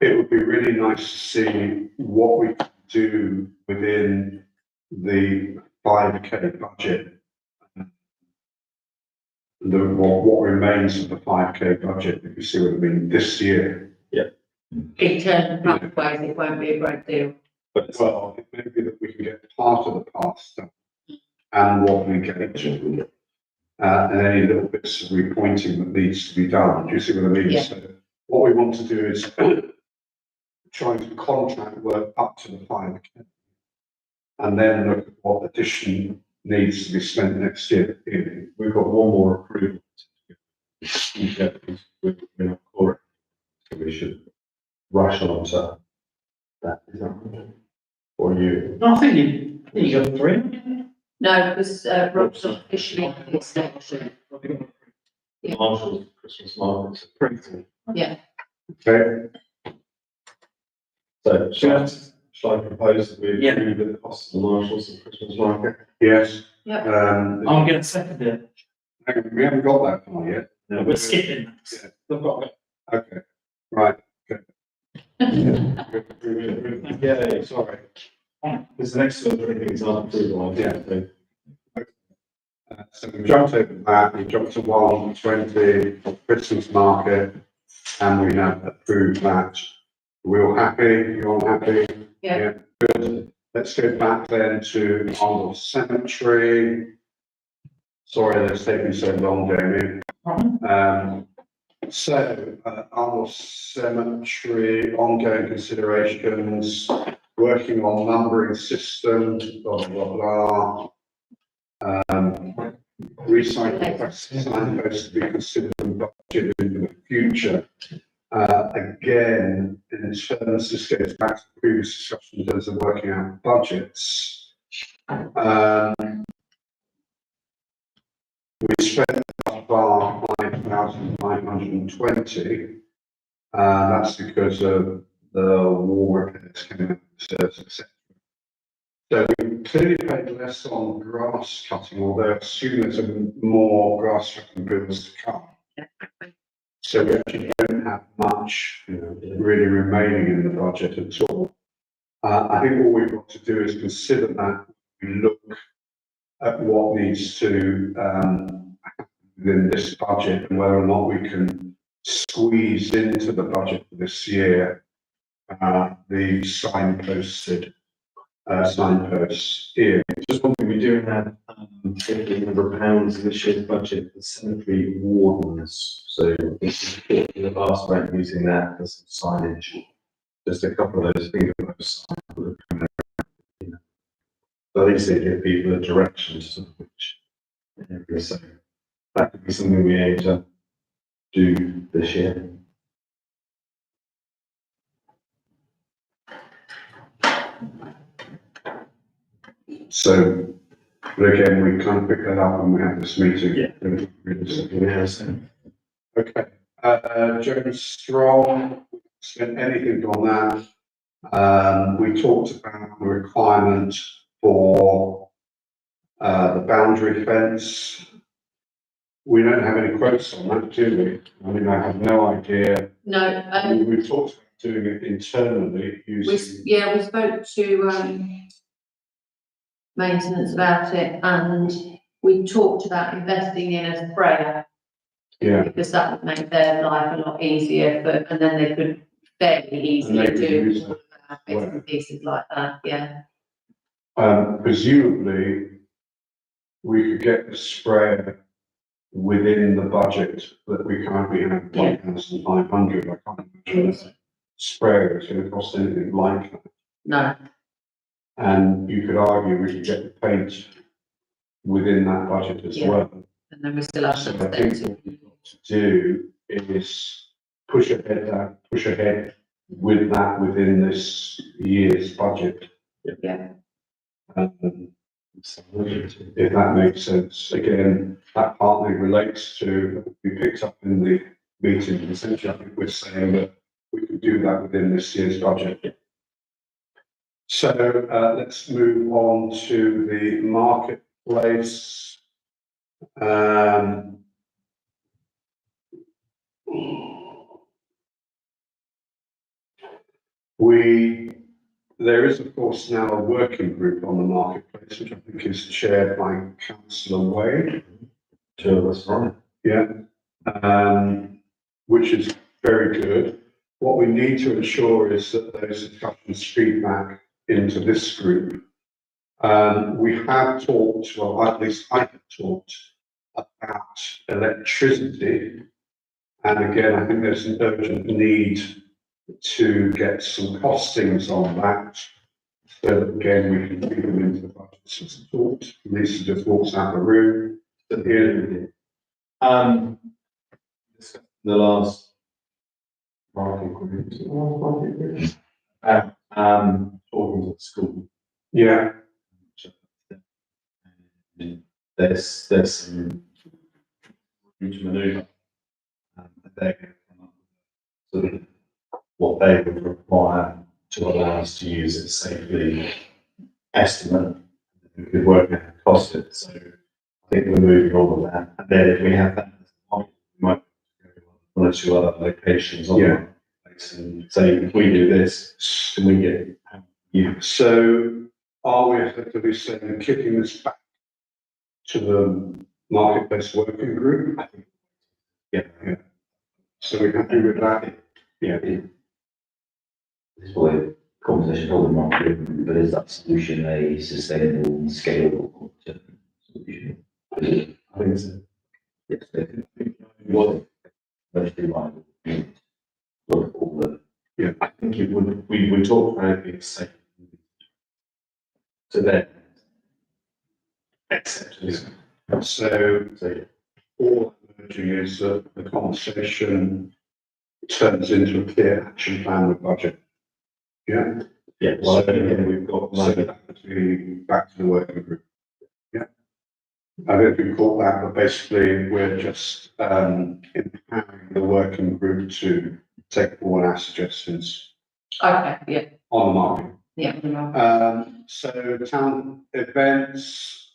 it would be really nice to see what we can do within the 5K budget. What remains of the 5K budget, if you see what I mean, this year. In terms of pathways, it won't be a great deal. But well, it may be that we can get part of the path done and what we get and any little bits of repointing that needs to be done. Do you see what I mean? Yeah. So what we want to do is try to contract work up to the 5K and then look at what addition needs to be spent next year. We've got one more approval. We're not core, so we should rush on to that. Is that right? Or you? No, I think you got 3. No, because, Rob's not officially on the extension. Yeah. Marshall's Christmas markets. Pretty. Yeah, Okay, So, Shall I propose that we Yeah. approve the cost of the marshals and Christmas market? Yes. Yep. I'm gonna second it. Hang on, we haven't got that far yet. No, We're skipping that. We've got Okay, right. Yeah, sorry. There's an extra three things on approval. Yeah. So we jumped over that, we jumped to 120 Christmas market, and we have approved that. We're all happy, you're all happy? Yeah. Good. Let's go back then to Arnold Cemetery. Sorry that's taking so long, Jamie. Arnold Cemetery, ongoing considerations, working on numbering system, blah, blah, blah. Recycling signposts to be considered and budgeted in the future. Again, in terms, this goes back to the previous discussion in terms of working out budgets. We spent about 5,520. That's because of the war repairs coming out of the service, etc. So we clearly paid less on grass cutting, although I assume there's more grass cutting bills to come. So we actually don't have much really remaining in the budget at all. I think all we've got to do is consider that we look at what needs to happen within this budget and whether or not we can squeeze into the budget for this year the signposts here. Just one thing, we do have, £50 in this year's budget for cemetery wardens. So it's in the past about using that as some signage. Just a couple of those things. At least they give people a direction to sort of which area. So that could be something we aim to do this year. So, but again, we kind of pick that up when we have this meeting. Yeah. Okay, Jones Strong, we spent anything on that. We talked about the requirement for the boundary fence. We don't have any quotes on that, do we? I mean, I have no idea. No, We talked about doing it internally using. we spoke to, maintenance about it, and we talked about investing in a sprayer. Yeah. Because that would make their life a lot easier, and then they could fairly easily could use do bits and pieces like that, yeah. Presumably, we could get the sprayer within the budget that we currently have, Yeah. 1,500. I can't imagine a sprayer is going to cost anything like that. No, And you could argue we could get the paint within that budget as Yeah. well. and then we still have So to I think what we've got to do is push ahead with that within this year's budget. Yeah. If that makes sense. Again, that partly relates to, we picked up in the meeting, essentially, I think we're saying that we could do that within this year's budget. So, let's move on to the marketplace. There is of course now a working group on the marketplace, which I think is chaired by Councillor Wade. Sure, that's right. Yeah, which is very good. What we need to ensure is that those discussions feed back into this group. We have talked, well, at least I have talked about electricity. And again, I think there's an urgent need to get some costings on that. So that again, we can feed them into the budget. Just talked, Lisa just walks out the room. The last market group, talking to the school. Yeah, There's some huge manoeuvre. They're going to come up with sort of what they would require to allow us to use it safely, estimate, we could work out the cost of it, so I think we're moving on with that, and then if we have that, we might go to one or two other locations on Yeah. the place and say, if we do this, can we get you? So are we effectively saying kicking this back to the marketplace working group? Yeah. So we're happy with that? Yeah, it's probably a conversation probably not good, but is that solution a sustainable, scalable solution? I think so. Yes, they could. What, mostly like, look at all the, Yeah, I think it would, we would talk about it being safe. To then accept it. So So, yeah. all I'm urging is that the conversation turns into a clear action plan with budget. Yeah, Yeah, well, again, we've got so money. that would be back to the working group. Yeah. I don't know if you caught that, but basically we're just empowering the working group to take all our suggestions Okay, yeah, on the market. yeah, right. So town events,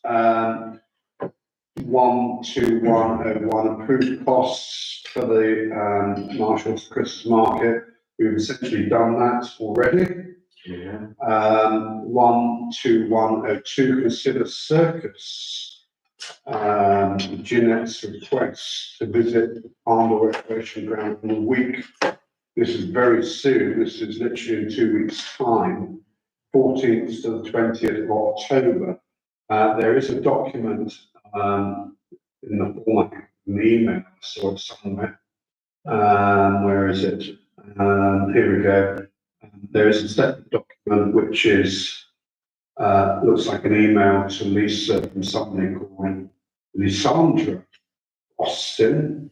12101, approved costs for the, Marshall's Christmas Market. We've essentially done that already. Yeah. 12102, consider circus. Jeanette's request to visit Arndle Recreation Ground in a week. This is very soon. This is literally in 2 weeks' time, 14th to the 20th of October. There is a document in the format of an email, I saw it somewhere. Where is it? Here we go. There is a separate document which is looks like an email to Lisa from somebody called Lysandra Austin.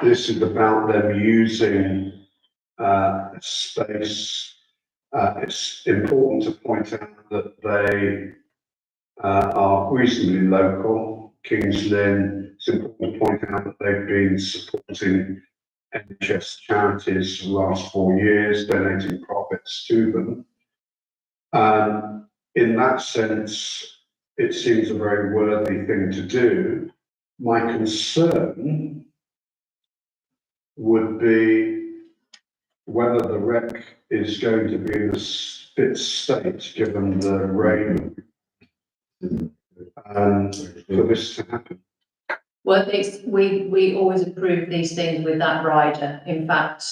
This is about them using space. It's important to point out that they are reasonably local. Kings Lynn, it's important to point out that they've been supporting NHS charities for the last 4 years, donating profits to them. In that sense, it seems a very worthy thing to do. My concern would be whether the wreck is going to be in a fit state, given the rain, for this to happen. Well, we always approve these things with that rider. In fact,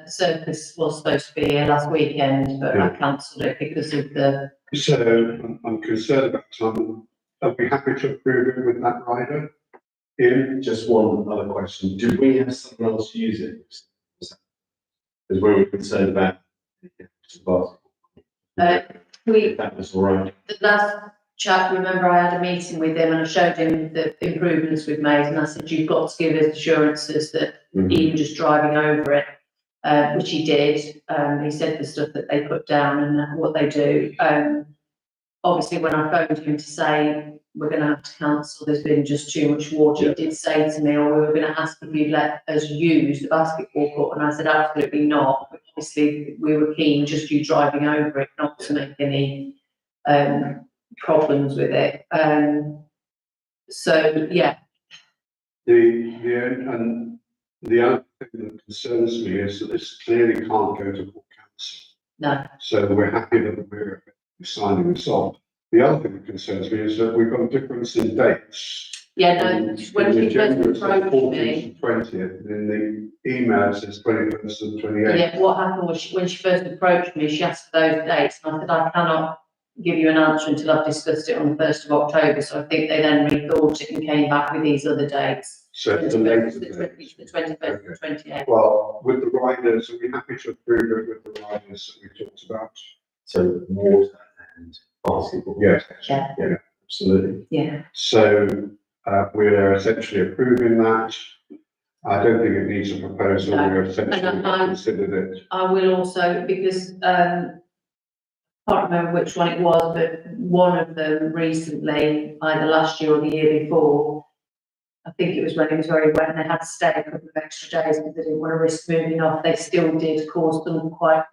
Circus was supposed to be here last weekend, but I cancelled it because of the, So I'm concerned about time. Are we happy to approve it with that rider? In, Just one other question. Did we have someone else use it? Because we were concerned about. we, If that was all right. the last chap, remember I had a meeting with him and I showed him the improvements we've made and I said, you've got to give us assurances that even just driving over it, which he did. He said the stuff that they put down and what they do. Obviously, when I phoned him to say we're going to have to cancel, there's been just too much water, he did say to me, or we were going to ask if you'd let us use the basketball court, and I said absolutely not. But obviously, we were keen just you driving over it, not to make any problems with it. So yeah, the other thing that concerns me is that this clearly can't go to full council. no, So we're happy that we're signing this off. The other thing that concerns me is that we've got a difference in dates. yeah, no. When the he first agenda it says approached 14th me, to 20th, in the email it says 21st and 28th. yeah, what happened was when she first approached me, she asked for those dates, and I said I cannot give you an answer until I've discussed it on the 1st of October. So I think they then rethought it and came back with these other dates. So it's the latest dates. The 21st and 28th. Well, with the riders, are we happy to approve it with the riders that we talked about? So water and basketball. Yes. Yeah. Absolutely. Yeah, So we're essentially approving that. I don't think it needs a proposal. No. We're essentially And I- considered it. I will also, because, can't remember which one it was, but one of them recently, either last year or the year before, I think it was when it was very wet and they had to stay a couple of extra days because they didn't want to risk moving off. They still did cause them quite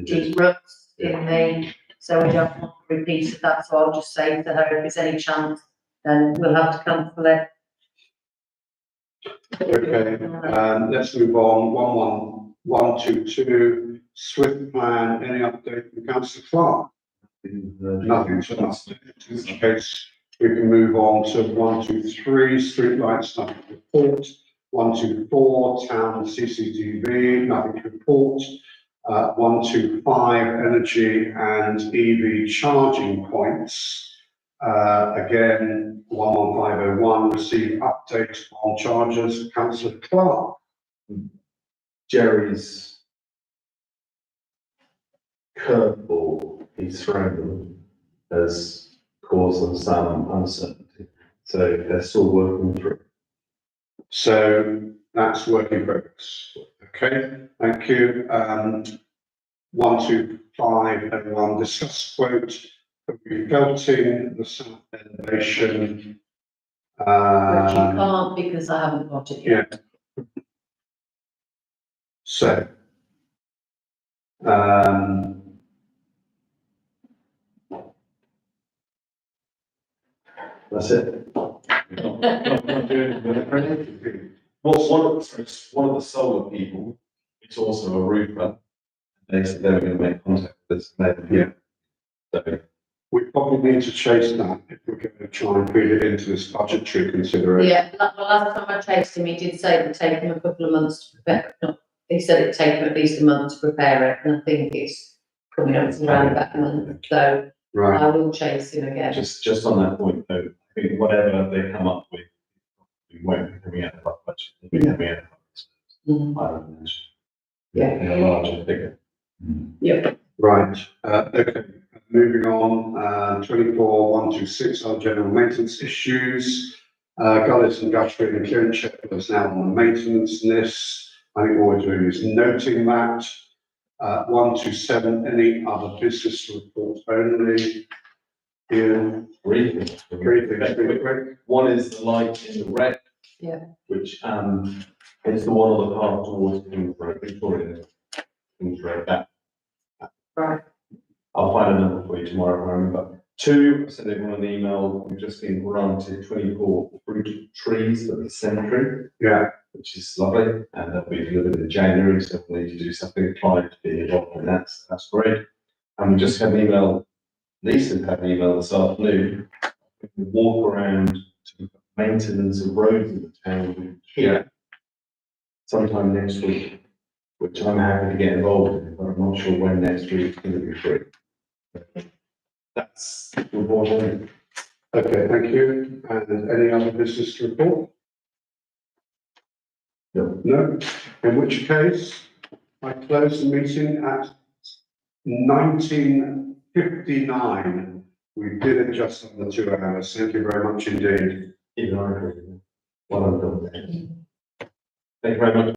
deep ruts in the, so we don't want to repeat of that. So I'll just say to her, if there's any chance, then we'll have to cancel it. Okay, let's move on. 11122 Swift Plan. Any update from Councillor Clark? Nothing to update. In which case, we can move on to 123 Streetlights. Nothing to report. 124 Town CCTV. Nothing to report. 125 Energy and EV charging points. Again, 11501, receive update on charges. Councillor Clark. Jerry's curveball he's thrown them has caused them some uncertainty. So they're still working through. So that's work in progress. Okay, thank you. 12501, discuss quote for rebuilding the south elevation. But you can't because I haven't got it yet. So, That's it. One of the solar people, it's also a roofer. They said they were going to make contact with us. Yeah. So, we probably need to chase that if we're going to try and feed it into this budgetary consideration. Yeah, well, last time I chased him, he did say it would take him a couple of months to prepare. No, he said it'd take him at least a month to prepare it, and I think it's coming up to around about a month, so Right, I will chase him again. just on that point though, I think whatever they come up with, we won't be coming out of our budget, we'll be coming out of our Mhm. I don't know. Yeah. In a larger figure. Yep. right, okay, moving on, 24126, our general maintenance issues. Gullis and Guthrie and Clearance Shepherd is now on the maintenance list. I think all we're doing is noting that. 127, any other business report only? Ian, Three things. really quick. One is the light in the rec. Yeah. Which, is the one on the path towards Kings Road, Victoria. Kings Road, that. Right. I'll find a number for you tomorrow if I remember. Two, I sent everyone an email, we've just been granted 24 fruit trees for the cemetery. Yeah. Which is lovely, and that'll be delivered in January, so we'll need to do something, Clyde to be involved in that, so that's great. And we just had an email, Lisa had an email this afternoon, we walk around to maintenance of roads in the town here sometime next week, which I'm happy to get involved in, but I'm not sure when next week is going to be free. That's the report. Okay, thank you. And any other business to report? No, in which case I close the meeting at 19:59. We did it just under 2 hours. Thank you very much indeed. Even I agree. Well done. Thank you very much.